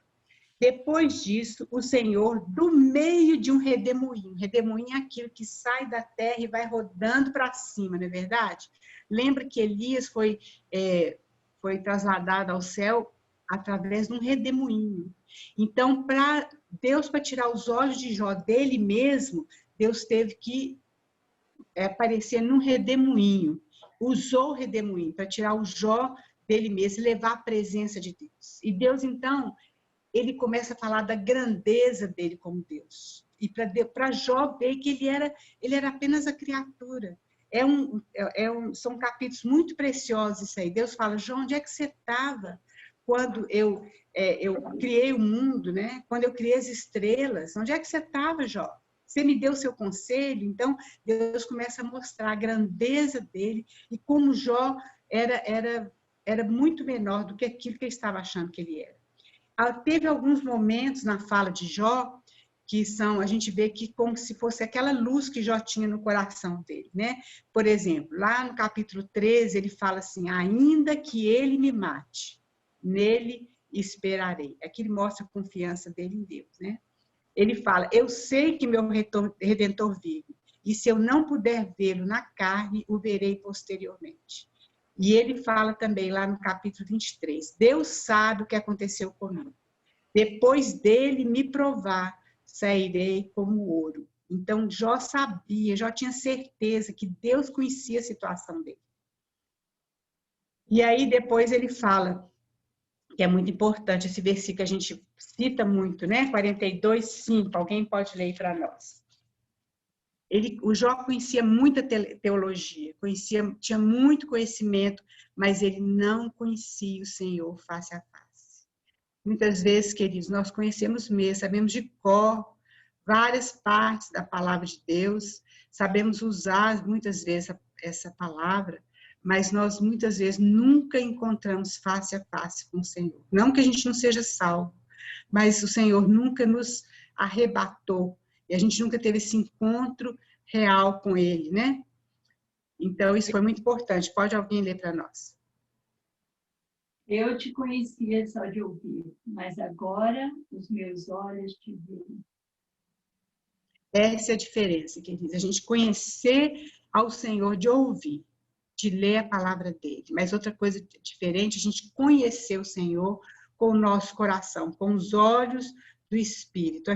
depois disso, o Senhor, do meio de um redemoinho é aquilo que sai da terra e vai rodando para cima, não é verdade? Lembra que Elias foi trasladado ao céu através de um redemoinho. Então, para tirar os olhos de Jó dele mesmo, Deus teve que aparecer num redemoinho. Usou o redemoinho para tirar o Jó dele mesmo e levar a presença de Deus. E Deus, então, ele começa a falar da grandeza dele como Deus. E para Jó ver que ele era apenas a criatura. São capítulos muito preciosos isso aí. Deus fala, Jó, onde é que você estava quando eu criei o mundo, né? Quando eu criei as estrelas? Onde é que você estava, Jó? Você me deu o seu conselho? Então, Deus começa a mostrar a grandeza dele e como Jó era muito menor do que aquilo que ele estava achando que ele era. Teve alguns momentos na fala de Jó que a gente vê que como se fosse aquela luz que Jó tinha no coração dele, né? Por exemplo, lá no capítulo 13, ele fala assim, ainda que ele me mate, nele esperarei. Aqui ele mostra a confiança dele em Deus, né? Ele fala, eu sei que meu Redentor vive, e se eu não puder vê-lo na carne, o verei posteriormente. E ele fala também lá no capítulo 23, Deus sabe o que aconteceu comigo. Depois dele me provar, sairei como ouro. Então, Jó tinha certeza que Deus conhecia a situação dele. E aí, depois ele fala, que é muito importante, esse versículo que a gente cita muito, né? 42:5, alguém pode ler para nós. O Jó conhecia muita teologia, tinha muito conhecimento, mas ele não conhecia o Senhor face a face. Muitas vezes, queridos, nós conhecemos mesmo, sabemos de cor várias partes da palavra de Deus, sabemos usar muitas vezes essa palavra, mas nós muitas vezes nunca encontramos face a face com o Senhor. Não que a gente não seja salvo, mas o Senhor nunca nos arrebatou e a gente nunca teve esse encontro real com Ele, né? Então, isso foi muito importante. Pode alguém ler para nós? Eu te conhecia só de ouvir, mas agora os meus olhos te veem. Essa é a diferença, queridos. A gente conhecer ao Senhor de ouvir, de ler a palavra dele. Mas outra coisa diferente, a gente conhecer o Senhor com o nosso coração, com os olhos do Espírito.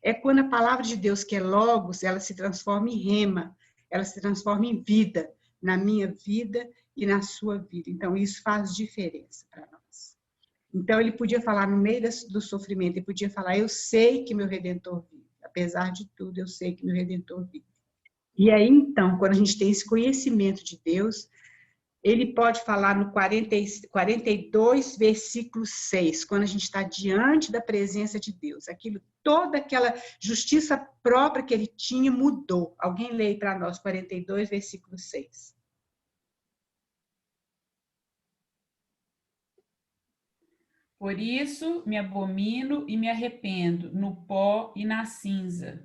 É quando a palavra de Deus, que é logos, ela se transforma em rema, ela se transforma em vida, na minha vida e na sua vida. Então, isso faz diferença para nós. Então, ele podia falar no meio do sofrimento, ele podia falar, eu sei que meu Redentor vive. Apesar de tudo, eu sei que meu Redentor vive. E aí, então, quando a gente tem esse conhecimento de Deus, ele pode falar no 42, versículo 6, quando a gente está diante da presença de Deus. Toda aquela justiça própria que ele tinha mudou. Alguém lê para nós 42, versículo 6. Por isso me abomino e me arrependo no pó e na cinza.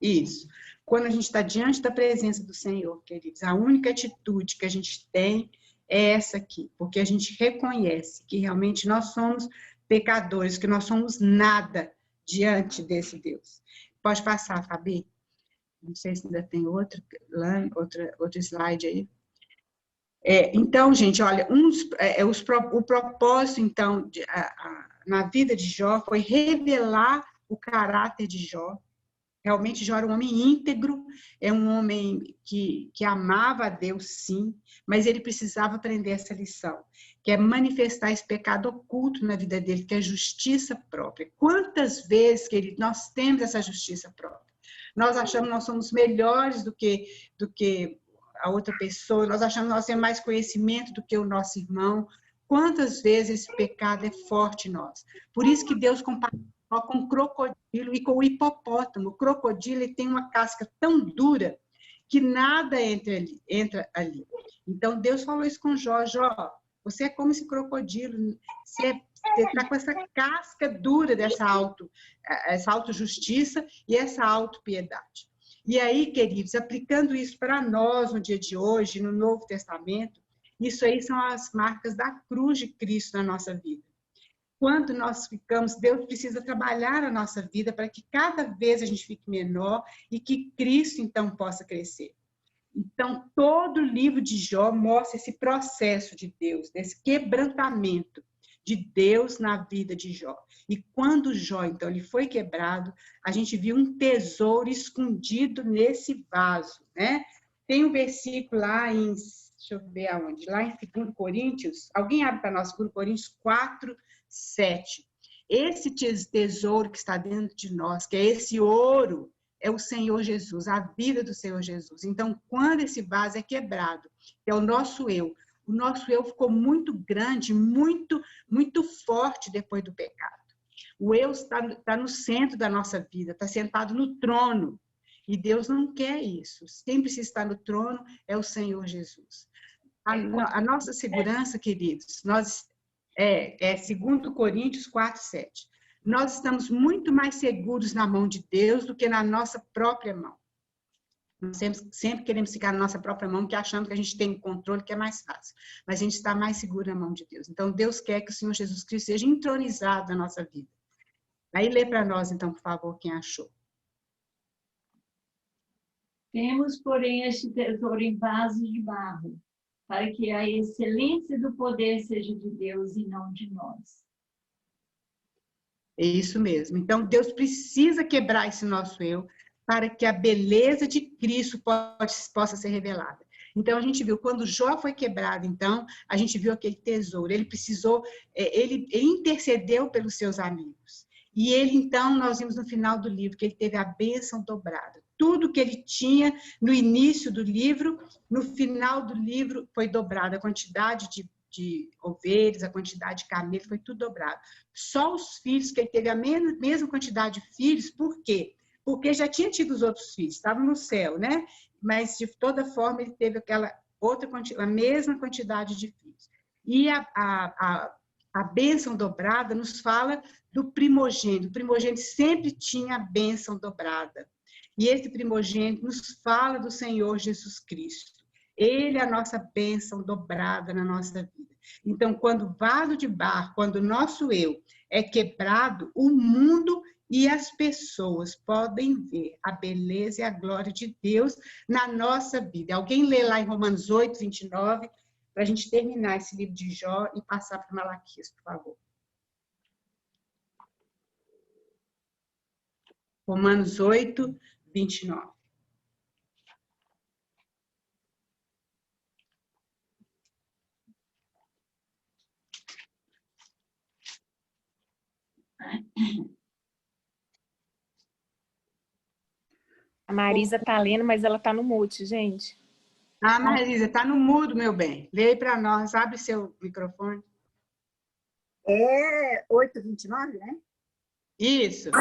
Isso. Quando a gente está diante da presença do Senhor, queridos, a única atitude que a gente tem é essa aqui, porque a gente reconhece que realmente nós somos pecadores, que nós somos nada diante desse Deus. Pode passar, Fabi? Não sei se ainda tem outro slide aí. Então, gente, olha, o propósito, então, na vida de Jó foi revelar o caráter de Jó. Realmente, Jó era um homem íntegro, é um homem que amava a Deus, sim, mas ele precisava aprender essa lição, que é manifestar esse pecado oculto na vida dele, que é justiça própria. Quantas vezes, querido, nós temos essa justiça própria? Nós achamos que nós somos melhores do que a outra pessoa, nós achamos que nós temos mais conhecimento do que o nosso irmão. Quantas vezes esse pecado é forte em nós? Por isso que Deus comparou com o crocodilo e com o hipopótamo. O crocodilo ele tem uma casca tão dura que nada entra ali. Então, Deus falou isso com Jó. Jó, você é como esse crocodilo, você está com essa casca dura dessa autojustiça e essa autopiedade. E aí, queridos, aplicando isso para nós no dia de hoje, no Novo Testamento, isso aí são as marcas da cruz de Cristo na nossa vida. Quando nós ficamos, Deus precisa trabalhar a nossa vida para que cada vez a gente fique menor e que Cristo, então, possa crescer. Então, todo o livro de Jó mostra esse processo de Deus, desse quebrantamento de Deus na vida de Jó. E quando Jó, então, ele foi quebrado, a gente viu um tesouro escondido nesse vaso, né? Tem um versículo lá em, deixa eu ver aonde, lá em 2 Coríntios, alguém abre para nós, 2 Coríntios 4, 7. Esse tesouro que está dentro de nós, que é esse ouro, é o Senhor Jesus, a vida do Senhor Jesus. Então, quando esse vaso é quebrado, que é o nosso eu ficou muito grande, muito, muito forte depois do pecado. O eu está no centro da nossa vida, está sentado no trono. E Deus não quer isso. Quem precisa estar no trono é o Senhor Jesus. A nossa segurança, queridos, 2 Coríntios 4, 7. Nós estamos muito mais seguros na mão de Deus do que na nossa própria mão. Nós sempre queremos ficar na nossa própria mão, que achamos que a gente tem controle, que é mais fácil. Mas a gente está mais seguro na mão de Deus. Então, Deus quer que o Senhor Jesus Cristo seja entronizado na nossa vida. Aí, lê para nós, então, por favor, quem achou. Temos, porém, este tesouro em vasos de barro, para que a excelência do poder seja de Deus e não de nós. É isso mesmo. Então, Deus precisa quebrar esse nosso eu para que a beleza de Cristo possa ser revelada. Então, a gente viu, quando Jó foi quebrado, então, a gente viu aquele tesouro. Ele precisou, ele intercedeu pelos seus amigos. E ele, então, nós vimos no final do livro que ele teve a bênção dobrada. Tudo que ele tinha no início do livro, no final do livro foi dobrado. A quantidade de ovelhas, a quantidade de camelos, foi tudo dobrado. Só os filhos, que ele teve a mesma quantidade de filhos, por quê? Porque já tinha tido os outros filhos, estavam no céu, né? Mas, de toda forma, ele teve a mesma quantidade de filhos. E a bênção dobrada nos fala do primogênito. O primogênito sempre tinha a bênção dobrada. E esse primogênito nos fala do Senhor Jesus Cristo. Ele é a nossa bênção dobrada na nossa vida. Então, quando o vaso de barro, quando o nosso eu é quebrado, o mundo e as pessoas podem ver a beleza e a glória de Deus na nossa vida. Alguém lê lá em Romanos 8, 29, para a gente terminar esse livro de Jó e passar para Malaquias, por favor. Romanos 8, 29. A Marisa tá lendo, mas ela tá no mute, gente. Ah, Marisa, está no mudo, meu bem. Leia para nós, abre seu microfone. É 8:29, né? Isso.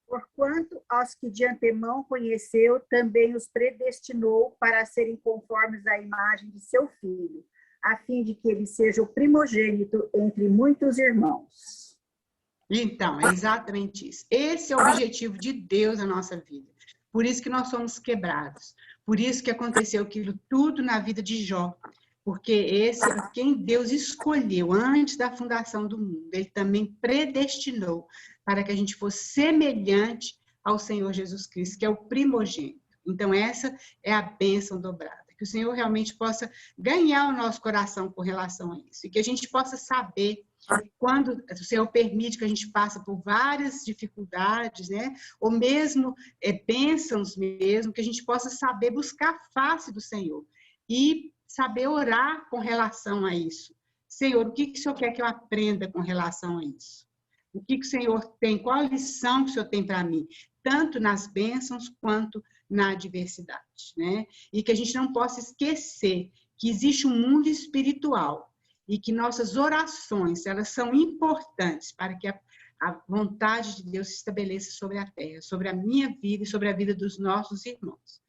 Porquanto aos que de antemão conheceu, também os predestinou para serem conformes à imagem de seu filho, a fim de que ele seja o primogênito entre muitos irmãos. Então, é exatamente isso. Esse é o objetivo de Deus na nossa vida. Por isso que nós somos quebrados. Por isso que aconteceu aquilo tudo na vida de Jó. Porque esse é quem Deus escolheu antes da fundação do mundo. Ele também predestinou para que a gente fosse semelhante ao Senhor Jesus Cristo, que é o primogênito. Então, essa é a bênção dobrada. Que o Senhor realmente possa ganhar o nosso coração com relação a isso. E que a gente possa saber, quando o Senhor permite que a gente passe por várias dificuldades, né? Ou mesmo bênçãos mesmo, que a gente possa saber buscar a face do Senhor. E saber orar com relação a isso. Senhor, o que o Senhor quer que eu aprenda com relação a isso? O que o Senhor tem? Qual a lição que o Senhor tem para mim? Tanto nas bênçãos quanto na adversidade, né? E que a gente não possa esquecer que existe um mundo espiritual e que nossas orações, elas são importantes para que a vontade de Deus se estabeleça sobre a terra, sobre a minha vida e sobre a vida dos nossos irmãos.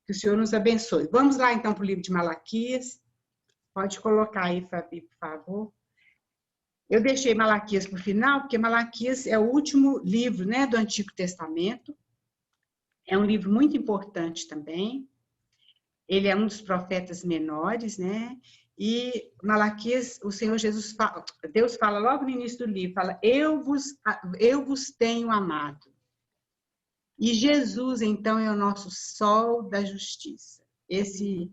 Que o Senhor nos abençoe. Vamos lá, então, para o livro de Malaquias. Pode colocar aí, Fabi, por favor. Eu deixei Malaquias para o final, porque Malaquias é o último livro, né, do Antigo Testamento. É um livro muito importante também. Ele é um dos profetas menores, né? E Malaquias, o Senhor Jesus fala, Deus fala logo no início do livro, fala, eu vos tenho amado. E Jesus, então, é o nosso sol da justiça. Esse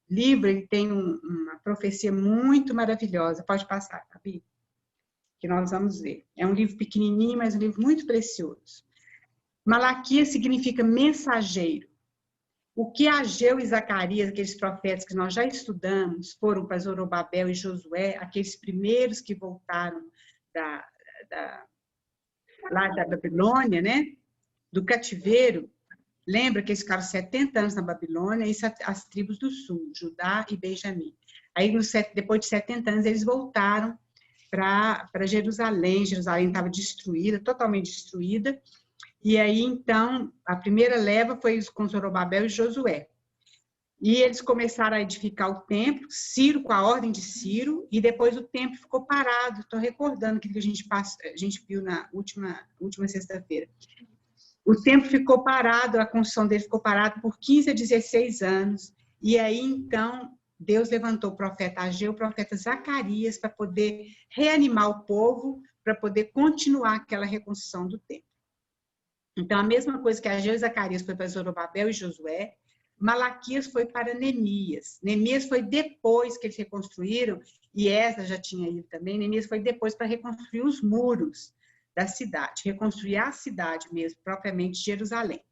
livro, ele tem uma profecia muito maravilhosa. Pode passar, Fabi, que nós vamos ver. É um livro pequenininho, mas um livro muito precioso. Malaquias significa mensageiro. O que Ageu e Zacarias, aqueles profetas que nós já estudamos, foram para Zorobabel e Josué, aqueles primeiros que voltaram lá da Babilônia, né? Do cativeiro. Lembra que eles ficaram 70 anos na Babilônia, isso as tribos do sul, Judá e Benjamim. Aí, depois de 70 anos, eles voltaram para Jerusalém. Jerusalém estava destruída, totalmente destruída. E aí, então, a primeira leva foi com Zorobabel e Josué. E eles começaram a edificar o templo, Ciro, com a ordem de Ciro, e depois o templo ficou parado. Estou recordando o que a gente viu na última sexta-feira. O templo ficou parado, a construção dele ficou parada por 15 a 16 anos. E aí, então, Deus levantou o profeta Ageu, o profeta Zacarias, para poder reanimar o povo, para poder continuar aquela reconstrução do templo. Então, a mesma coisa que Ageu e Zacarias foi para Zorobabel e Josué, Malaquias foi para Neemias. Neemias foi depois que eles reconstruíram, e Esdras já tinha ido também, Neemias foi depois para reconstruir os muros da cidade, reconstruir a cidade mesmo, propriamente Jerusalém.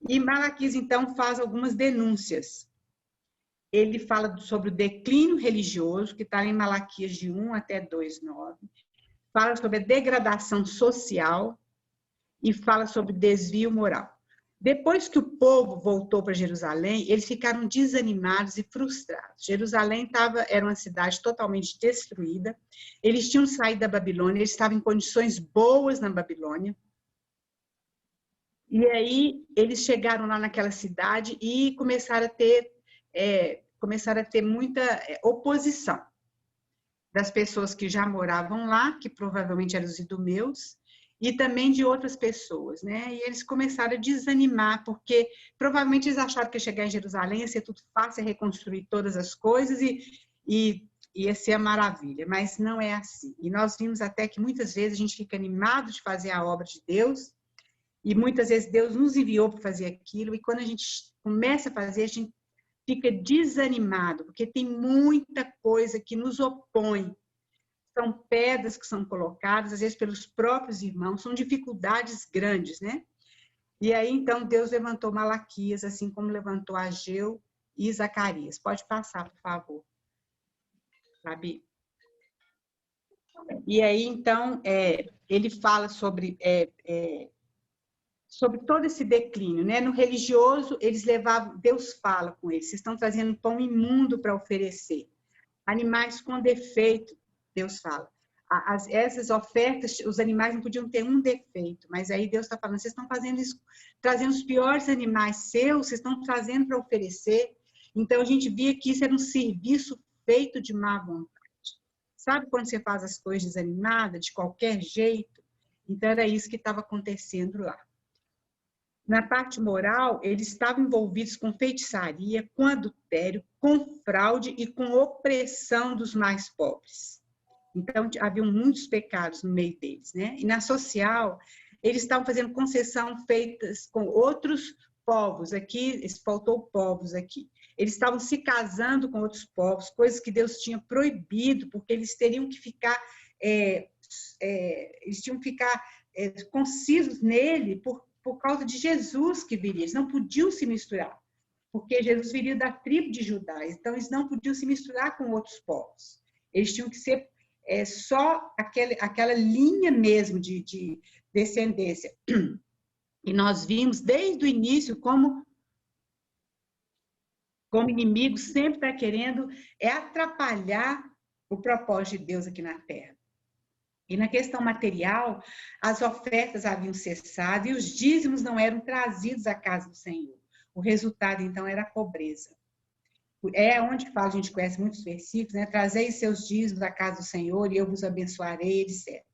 E Malaquias, então, faz algumas denúncias. Ele fala sobre o declínio religioso, que está em Malaquias de 1 até 2:9, fala sobre a degradação social e fala sobre desvio moral. Depois que o povo voltou para Jerusalém, eles ficaram desanimados e frustrados. Jerusalém era uma cidade totalmente destruída. Eles tinham saído da Babilônia, eles estavam em condições boas na Babilônia. E aí eles chegaram lá naquela cidade e começaram a ter muita oposição das pessoas que já moravam lá, que provavelmente eram os idumeus, e também de outras pessoas, né? E eles começaram a desanimar, porque provavelmente eles acharam que ia chegar em Jerusalém ia ser tudo fácil, ia reconstruir todas as coisas e ia ser a maravilha, mas não é assim. E nós vimos até que muitas vezes a gente fica animado de fazer a obra de Deus, e muitas vezes Deus nos enviou para fazer aquilo, e quando a gente começa a fazer, a gente fica desanimado, porque tem muita coisa que nos opõe. São pedras que são colocadas, às vezes pelos próprios irmãos, são dificuldades grandes, né? E aí, então, Deus levantou Malaquias, assim como levantou Ageu e Zacarias. Pode passar, por favor. Fabi. E aí, então, ele fala sobre sobre todo esse declínio, né? No religioso, eles levavam, Deus fala com eles, vocês estão trazendo pão imundo para oferecer. Animais com defeito, Deus fala. Essas ofertas, os animais não podiam ter um defeito, mas aí Deus está falando, vocês estão fazendo isso, trazendo os piores animais seus, vocês estão trazendo para oferecer. Então, a gente via que isso era um serviço feito de má vontade. Sabe quando você faz as coisas desanimadas, de qualquer jeito? Então, era isso que estava acontecendo lá. Na parte moral, eles estavam envolvidos com feitiçaria, com adultério, com fraude e com opressão dos mais pobres. Então, havia muitos pecados no meio deles, né? E na social, eles estavam fazendo concessão feitas com outros povos. Aqui, faltou povos aqui. Eles estavam se casando com outros povos, coisas que Deus tinha proibido, porque eles teriam que ficar, concisos nele por causa de Jesus que viria. Eles não podiam se misturar, porque Jesus viria da tribo de Judá, então eles não podiam se misturar com outros povos. Eles tinham que ser só aquela linha mesmo de descendência. E nós vimos desde o início como inimigo sempre está querendo atrapalhar o propósito de Deus aqui na Terra. E na questão material, as ofertas haviam cessado e os dízimos não eram trazidos à casa do Senhor. O resultado, então, era a pobreza. É onde fala, a gente conhece muitos versículos, né? Trazei seus dízimos à casa do Senhor e eu vos abençoarei, etc.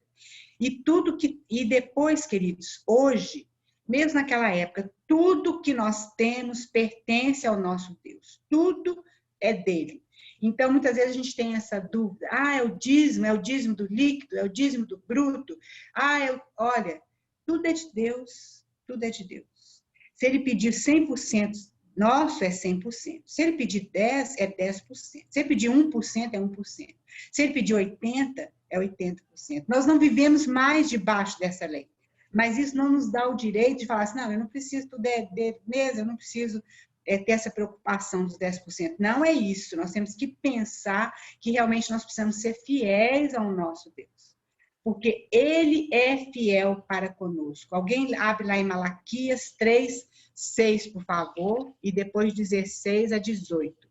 E depois, queridos, hoje, mesmo naquela época, tudo que nós temos pertence ao nosso Deus. Tudo é dele. Então, muitas vezes a gente tem essa dúvida. É o dízimo do líquido, é o dízimo do bruto. Olha, tudo é de Deus, tudo é de Deus. Se ele pedir 100%, nosso é 100%. Se ele pedir 10%, é 10%. Se ele pedir 1%, é 1%. Se ele pedir 80%, é 80%. Nós não vivemos mais debaixo dessa lei. Mas isso não nos dá o direito de falar assim, não, eu não preciso tudo mesmo, eu não preciso ter essa preocupação dos 10%. Não é isso, nós temos que pensar que realmente nós precisamos ser fiéis ao nosso Deus. Porque ele é fiel para conosco. Alguém abre lá em Malaquias 3:6, por favor, e depois 16 a 18.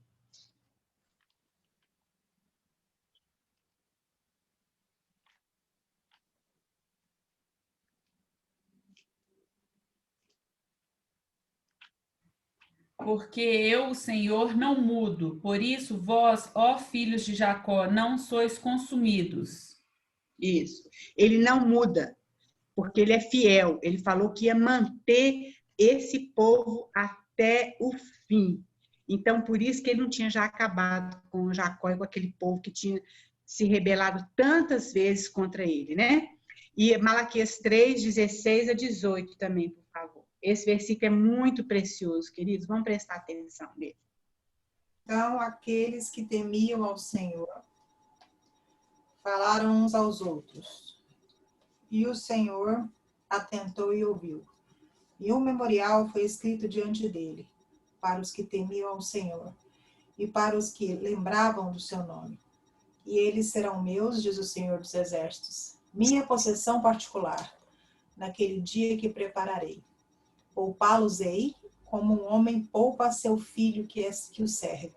Porque eu, o Senhor, não mudo. Por isso, vós, ó filhos de Jacó, não sois consumidos. Isso. Ele não muda, porque ele é fiel. Ele falou que ia manter esse povo até o fim. Então, por isso que ele não tinha já acabado com Jacó e com aquele povo que tinha se rebelado tantas vezes contra ele, né? E Malaquias 3:16 a 18 também, por favor. Esse versículo é muito precioso, queridos. Vamos prestar atenção nele. Então, aqueles que temiam ao Senhor falaram uns aos outros. E o Senhor atentou e ouviu. E um memorial foi escrito diante dele, para os que temiam ao Senhor, e para os que lembravam do seu nome. E eles serão meus, diz o Senhor dos Exércitos, minha possessão particular, naquele dia que prepararei. Poupá-los-ei, como um homem poupa a seu filho que o serve.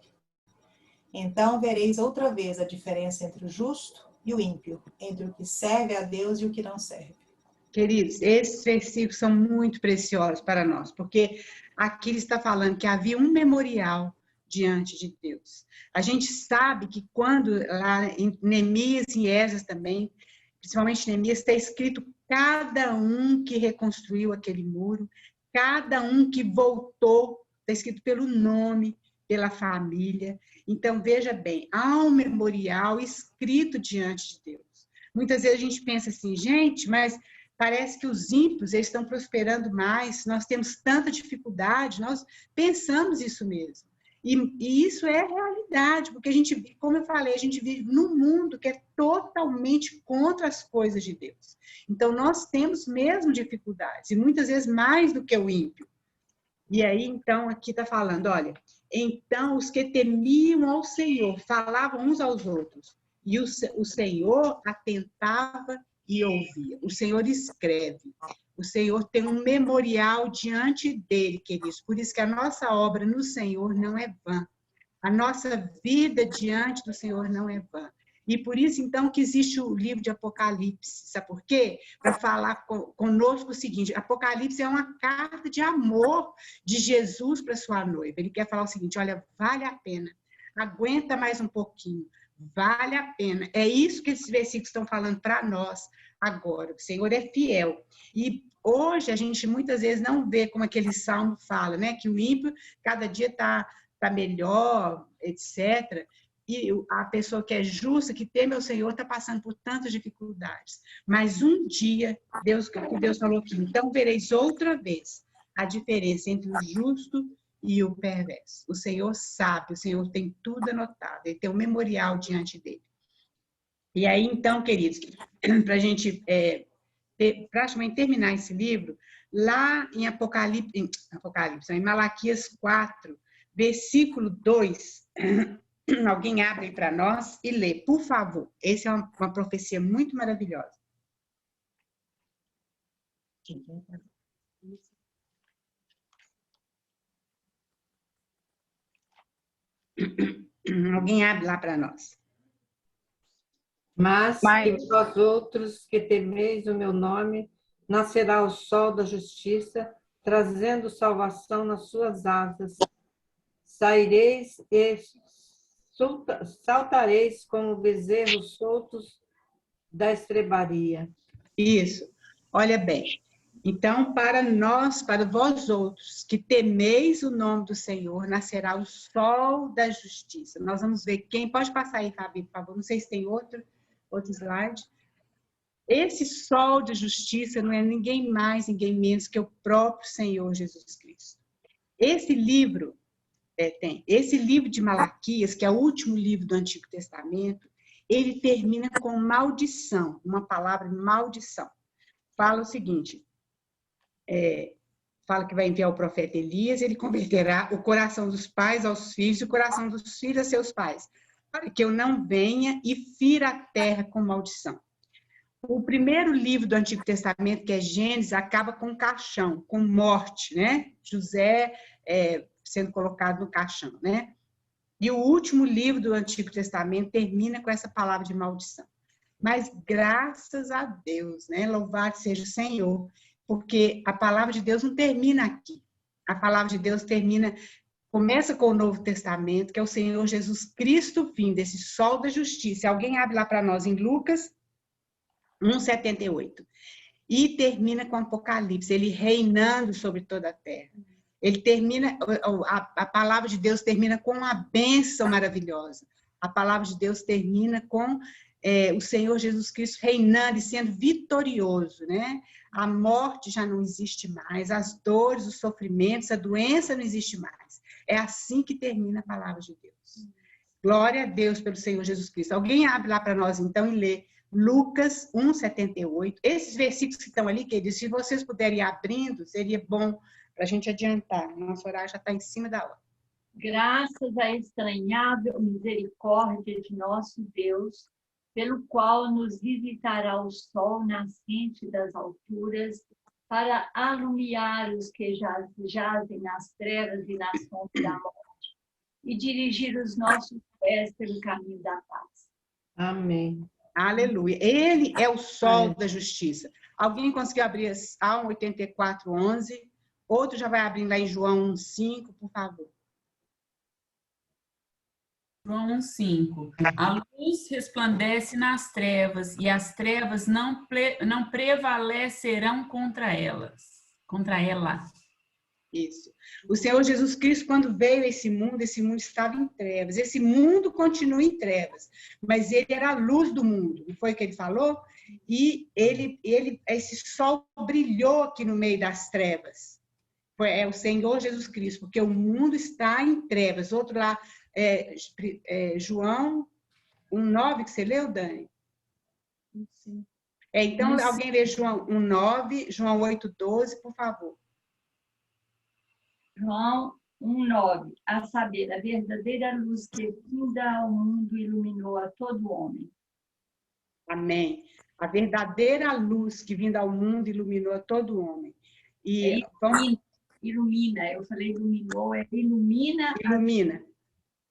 Então vereis outra vez a diferença entre o justo e o ímpio, entre o que serve a Deus e o que não serve. Queridos, esses versículos são muito preciosos para nós, porque aqui ele está falando que havia um memorial diante de Deus. A gente sabe que quando lá em Neemias e Esdras também, principalmente Neemias, está escrito cada um que reconstruiu aquele muro, cada um que voltou, está escrito pelo nome, pela família. Então, veja bem, há um memorial escrito diante de Deus. Muitas vezes a gente pensa assim, gente, mas parece que os ímpios eles estão prosperando mais, nós temos tanta dificuldade, nós pensamos isso mesmo. E isso é realidade, porque a gente, como eu falei, a gente vive num mundo que é totalmente contra as coisas de Deus. Então, nós temos mesmo dificuldades, e muitas vezes mais do que o ímpio. E aí, então, aqui está falando, olha, então os que temiam ao Senhor falavam uns aos outros, e o Senhor atentava e ouvia. O Senhor escreve. O Senhor tem um memorial diante dele, queridos. Por isso que a nossa obra no Senhor não é vã. A nossa vida diante do Senhor não é vã. E por isso, então, que existe o livro de Apocalipse. Sabe por quê? Para falar conosco o seguinte: Apocalipse é uma carta de amor de Jesus para sua noiva. Ele quer falar o seguinte: olha, vale a pena. Aguenta mais um pouquinho. Vale a pena. É isso que esses versículos estão falando para nós agora. O Senhor é fiel. E hoje a gente muitas vezes não vê como aquele salmo fala, né? Que o ímpio cada dia está melhor, etc. E a pessoa que é justa, que teme ao Senhor, está passando por tantas dificuldades. Mas um dia, Deus falou aqui, então vereis outra vez a diferença entre o justo e o perverso. O Senhor sabe, o Senhor tem tudo anotado, ele tem um memorial diante dele. E aí, então, queridos, para a gente praticamente terminar esse livro, lá em em Malaquias 4, versículo 2, alguém abre aí para nós e lê, por favor. Essa é uma profecia muito maravilhosa. Alguém abre lá para nós. Mas que vós outros que temeis o meu nome, nascerá o sol da justiça, trazendo salvação nas suas asas. Saireis e saltareis como bezerros soltos da estrebaria. Isso. Olha bem. Então, para nós, para vós outros, que temeis o nome do Senhor, nascerá o sol da justiça. Nós vamos ver quem... Pode passar aí, Fabi, por favor. Não sei se tem outro slide. Esse sol de justiça não é ninguém mais, ninguém menos que o próprio Senhor Jesus Cristo. Esse livro de Malaquias, que é o último livro do Antigo Testamento, ele termina com maldição, uma palavra maldição. Fala o seguinte, fala que vai enviar o profeta Elias, ele converterá o coração dos pais aos filhos e o coração dos filhos a seus pais, para que eu não venha e fira a terra com maldição. O primeiro livro do Antigo Testamento, que é Gênesis, acaba com caixão, com morte, né? José sendo colocado no caixão, né? E o último livro do Antigo Testamento termina com essa palavra de maldição. Mas graças a Deus, né? Louvado seja o Senhor, porque a palavra de Deus não termina aqui. A palavra de Deus começa com o Novo Testamento, que é o Senhor Jesus Cristo vindo, esse sol da justiça. Alguém abre lá para nós em Lucas 1:78. E termina com Apocalipse, ele reinando sobre toda a terra. Ele termina, a palavra de Deus termina com uma bênção maravilhosa. A palavra de Deus termina com o Senhor Jesus Cristo reinando e sendo vitorioso, né? A morte já não existe mais, as dores, os sofrimentos, a doença não existe mais. É assim que termina a palavra de Deus. Glória a Deus pelo Senhor Jesus Cristo. Alguém abre lá para nós, então, e lê Lucas 1:78. Esses versículos que estão ali, queridos, se vocês puderem ir abrindo, seria bom para a gente adiantar. Nosso horário já está em cima da hora. Graças à estranhável misericórdia de nosso Deus, pelo qual nos visitará o sol nascente das alturas, para alumiar os que jazem nas trevas e na sombra da morte, e dirigir os nossos pés pelo caminho da paz. Amém. Aleluia. Ele é o sol da justiça. Alguém conseguiu abrir Salmo 84:11? Outro já vai abrindo lá em João 1:5, por favor. João 1:5. A luz resplandece nas trevas, e as trevas não prevalecerão contra ela. Isso. O Senhor Jesus Cristo, quando veio a esse mundo estava em trevas. Esse mundo continua em trevas, mas ele era a luz do mundo, não foi o que ele falou? E esse sol brilhou aqui no meio das trevas. É o Senhor Jesus Cristo, porque o mundo está em trevas. Outro lá, João 1:9, que você leu, Dani? Sim. Então, alguém lê João 1:9, João 8:12, por favor. João 1:9, a saber, a verdadeira luz que vinda ao mundo iluminou a todo homem. Amém. A verdadeira luz que vinda ao mundo iluminou todo homem. E Ilumina, eu falei iluminou, ilumina. Ilumina,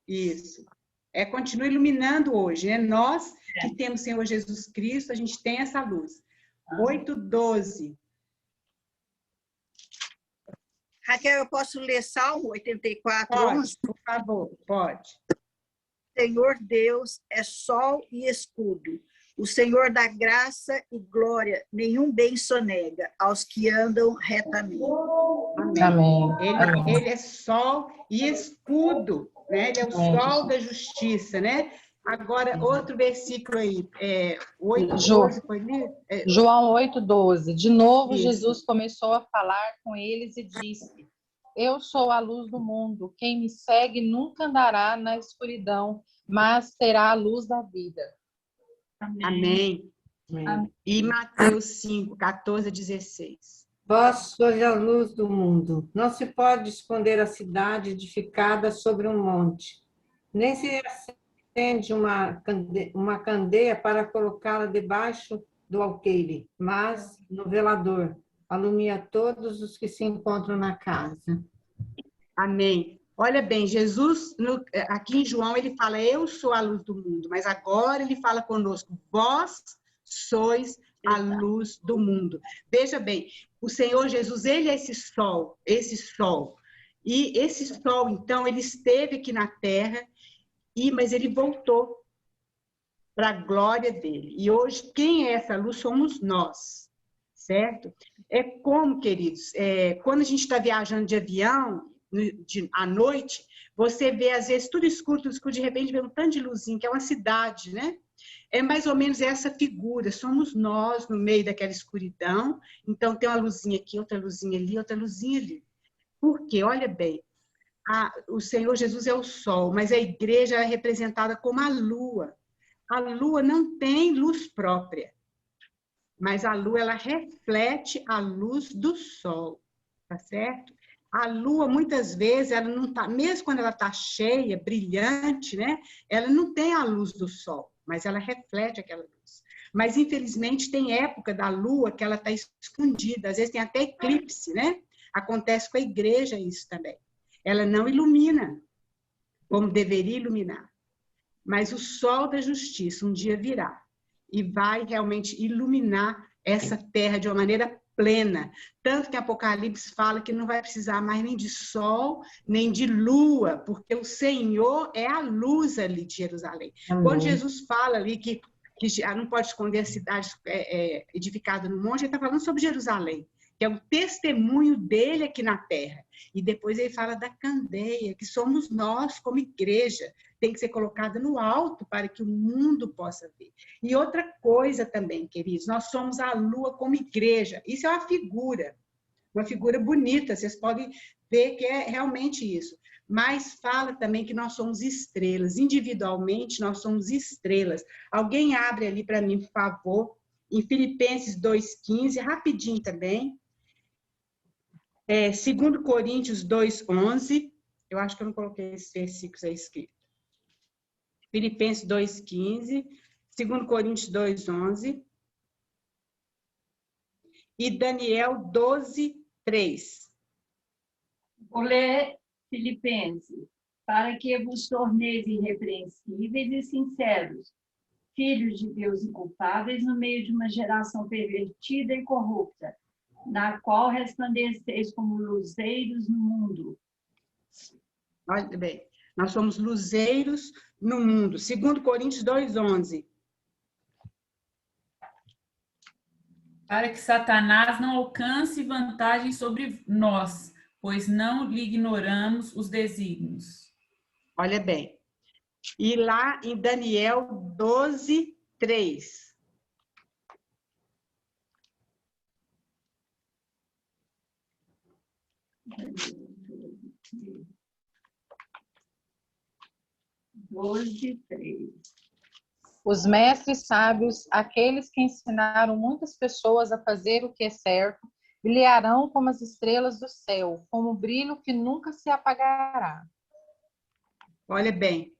isso. Continua iluminando hoje, né? Nós que temos o Senhor Jesus Cristo, a gente tem essa luz. 8:12. Raquel, eu posso ler Salmo 84, Pode, 11? por favor, pode. Senhor Deus é sol e escudo. O Senhor dá graça e glória, nenhum bem sonega aos que andam retamente. Amém. Ele é sol e escudo, né? Ele é o sol da justiça, né? Agora, outro versículo aí, 8:12, foi lido? João 8:12. De novo, Isso. Jesus começou a falar com eles e disse: Eu sou a luz do mundo. Quem me segue nunca andará na escuridão, mas terá a luz da vida. Amém. E Mateus 5:14-16. Vós sois a luz do mundo. Não se pode esconder a cidade edificada sobre um monte, nem se acende uma candeia para colocá-la debaixo do alqueire, mas no velador, alumia todos os que se encontram na casa. Amém. Olha bem, Jesus, aqui em João, ele fala, eu sou a luz do mundo, mas agora ele fala conosco, vós sois a luz do mundo. Veja bem, o Senhor Jesus, ele é esse sol. E esse sol, então, ele esteve aqui na terra, mas ele voltou para a glória dele. E hoje, quem é essa luz somos nós, certo? É como, queridos, quando a gente está viajando de avião, à noite, você vê, às vezes, tudo escuro, de repente vê um tanto de luzinha, que é uma cidade, né? É mais ou menos essa figura, somos nós no meio daquela escuridão, então tem uma luzinha aqui, outra luzinha ali, outra luzinha ali. Por quê? Olha bem, o Senhor Jesus é o sol, mas a igreja é representada como a lua. A lua não tem luz própria, mas a lua, ela reflete a luz do sol, tá certo? A lua, muitas vezes, ela não tá, mesmo quando ela está cheia, brilhante, né? Ela não tem a luz do sol, mas ela reflete aquela luz. Mas, infelizmente, tem época da lua que ela está escondida, às vezes tem até eclipse, né? Acontece com a igreja isso também. Ela não ilumina como deveria iluminar. Mas o sol da justiça um dia virá e vai realmente iluminar essa terra de uma maneira plena. Tanto que Apocalipse fala que não vai precisar mais nem de sol, nem de lua, porque o Senhor é a luz ali de Jerusalém. Amém. Quando Jesus fala ali que não pode esconder a cidade edificada no monte, ele está falando sobre Jerusalém, que é um testemunho dele aqui na terra. E depois ele fala da candeia, que somos nós como igreja, tem que ser colocada no alto para que o mundo possa ver. E outra coisa também, queridos, nós somos a lua como igreja. Isso é uma figura bonita, vocês podem ver que é realmente isso. Mas fala também que nós somos estrelas, individualmente nós somos estrelas. Alguém abre ali para mim, por favor, em Filipenses 2:15, rapidinho também. 2 Coríntios 2:11, eu acho que eu não coloquei esses versículos aí escritos. Filipenses 2:15, 2 Coríntios 2:11 e Daniel 12:3. Vou ler Filipenses, para que vos torneis irrepreensíveis e sinceros, filhos de Deus inculpáveis no meio de uma geração pervertida e corrupta, na qual resplandeceis como luzeiros no mundo. Olha bem, nós somos luzeiros no mundo. 2 Coríntios 2:11. Para que Satanás não alcance vantagem sobre nós, pois não lhe ignoramos os desígnios. Olha bem. E lá em Daniel 12:3. Os mestres sábios, aqueles que ensinaram muitas pessoas a fazer o que é certo, brilharão como as estrelas do céu, como o brilho que nunca se apagará. Olha bem.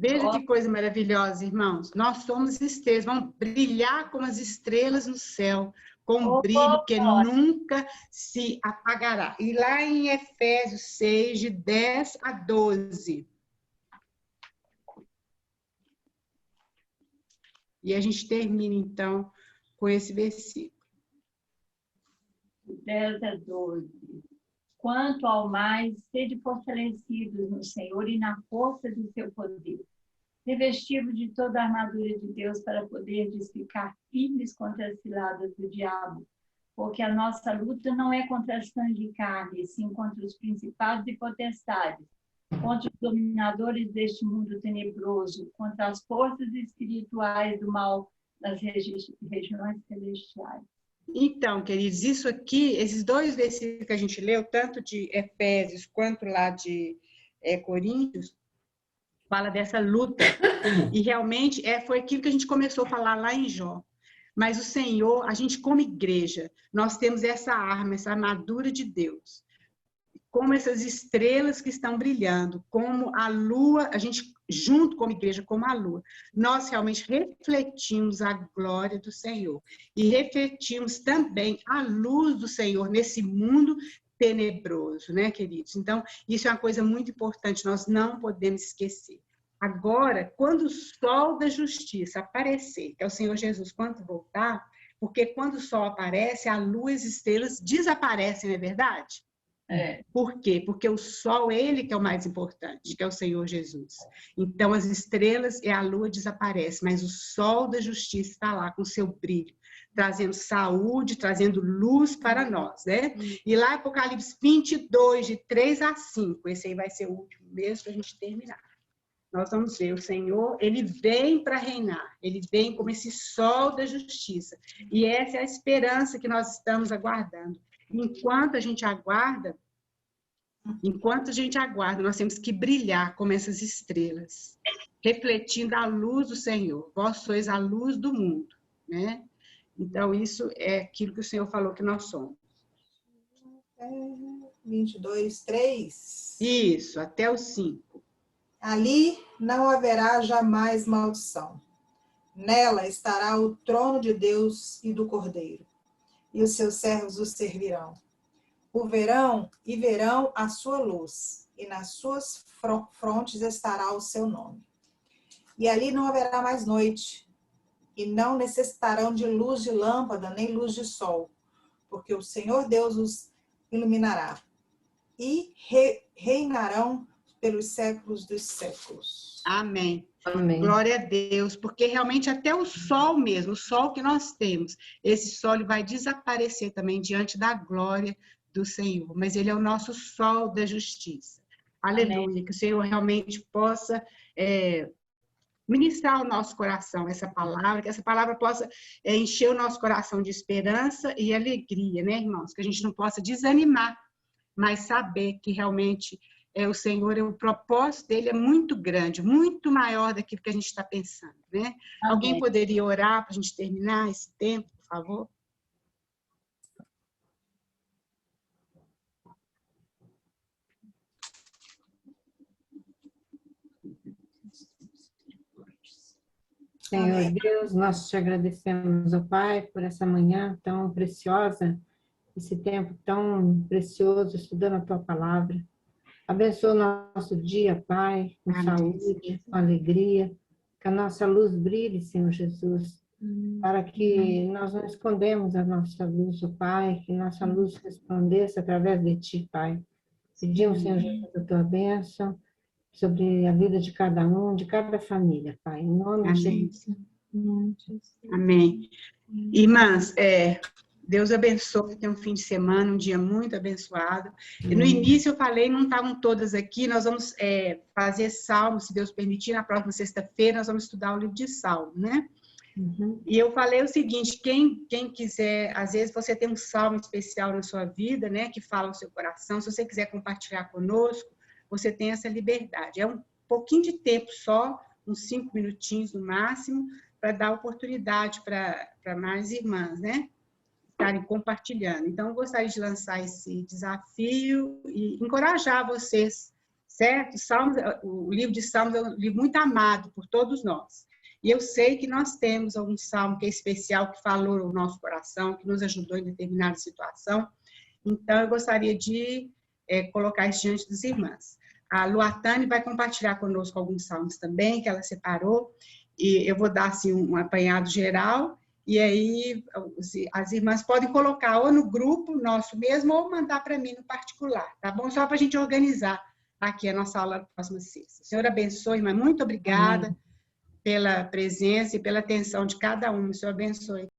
Veja que coisa maravilhosa, irmãos. Nós somos estrelas, vamos brilhar como as estrelas no céu, com um brilho que nunca se apagará. E lá em Efésios 6, de 10 a 12. E a gente termina, então, com esse versículo. 10 a 12. Quanto ao mais, sede fortalecidos no Senhor e na força do seu poder, revestidos de toda a armadura de Deus para poderdes ficar firmes contra as ciladas do diabo, porque a nossa luta não é contra sangue e carne, sim contra os principados e potestades, contra os dominadores deste mundo tenebroso, contra as forças espirituais do mal nas regiões celestiais. Então, queridos, isso aqui, esses dois versículos que a gente leu, tanto de Efésios quanto lá de Coríntios, fala dessa luta. E realmente foi aquilo que a gente começou a falar lá em Jó. Mas o Senhor, a gente como igreja, nós temos essa arma, essa armadura de Deus. Como essas estrelas que estão brilhando, como a lua, a gente junto como igreja, como a lua, nós realmente refletimos a glória do Senhor e refletimos também a luz do Senhor nesse mundo tenebroso, né, queridos? Então, isso é uma coisa muito importante, nós não podemos esquecer. Agora, quando o sol da justiça aparecer, que é o Senhor Jesus, quando voltar, porque quando o sol aparece, a lua e as estrelas desaparecem, não é verdade? Por quê? Porque o sol, ele que é o mais importante, que é o Senhor Jesus. Então, as estrelas e a lua desaparecem, mas o sol da justiça está lá com seu brilho, trazendo saúde, trazendo luz para nós, né? E lá, Apocalipse 22, de 3 a 5, esse aí vai ser o último mesmo para a gente terminar. Nós vamos ver, o Senhor, ele vem para reinar, ele vem como esse sol da justiça. E essa é a esperança que nós estamos aguardando. Enquanto a gente aguarda, nós temos que brilhar como essas estrelas, refletindo a luz do Senhor. Vós sois a luz do mundo, né? Então, isso é aquilo que o Senhor falou que nós somos. 22, 3. Isso, até o 5. Ali não haverá jamais maldição. Nela estará o trono de Deus e do Cordeiro, e os seus servos o servirão. O verão e verão a sua luz, e nas suas frontes estará o seu nome. E ali não haverá mais noite, e não necessitarão de luz de lâmpada, nem luz de sol, porque o Senhor Deus os iluminará, e reinarão pelos séculos dos séculos. Amém. Amém. Glória a Deus, porque realmente até o sol mesmo, o sol que nós temos, esse sol ele vai desaparecer também diante da glória do Senhor, mas ele é o nosso sol da justiça. Aleluia, amém. Que o Senhor realmente possa ministrar o nosso coração essa palavra, que essa palavra possa encher o nosso coração de esperança e alegria, né, irmãos? Que a gente não possa desanimar, mas saber que realmente o Senhor, o propósito dele é muito grande, muito maior daquilo que a gente está pensando, né? Amém. Alguém poderia orar para a gente terminar esse tempo, por favor? Senhor Deus, nós te agradecemos, ó Pai, por essa manhã tão preciosa, esse tempo tão precioso, estudando a Tua Palavra. Abençoa o nosso dia, Pai, com saúde, com alegria, que a nossa luz brilhe, Senhor Jesus, para que nós não escondemos a nossa luz, ó Pai, que nossa luz resplandeça através de Ti, Pai. Pedimos, Senhor Jesus, a Tua bênção sobre a vida de cada um, de cada família, Pai, em nome de Jesus. Amém. Irmãs, Deus abençoe, tenha um fim de semana, um dia muito abençoado. E no início eu falei, não estavam todas aqui, nós vamos fazer Salmo, se Deus permitir, na próxima sexta-feira nós vamos estudar o livro de Salmo, né? E eu falei o seguinte, quem quiser, às vezes você tem um salmo especial na sua vida, né, que fala ao seu coração, se você quiser compartilhar conosco, você tem essa liberdade. É um pouquinho de tempo só, uns 5 minutinhos no máximo, para dar oportunidade para mais irmãs, né? Estarem compartilhando. Então, eu gostaria de lançar esse desafio e encorajar vocês, certo? Salmos, o livro de Salmos é um livro muito amado por todos nós. E eu sei que nós temos algum salmo que é especial, que falou o nosso coração, que nos ajudou em determinada situação. Então, eu gostaria de colocar isso diante das irmãs. A Luatane vai compartilhar conosco alguns salmos também, que ela separou, e eu vou dar assim, um apanhado geral, e aí as irmãs podem colocar ou no grupo nosso mesmo, ou mandar para mim no particular, tá bom? Só para a gente organizar aqui a nossa aula da próxima sexta. Senhor abençoe, irmã, muito obrigada pela presença e pela atenção de cada um. O Senhor abençoe.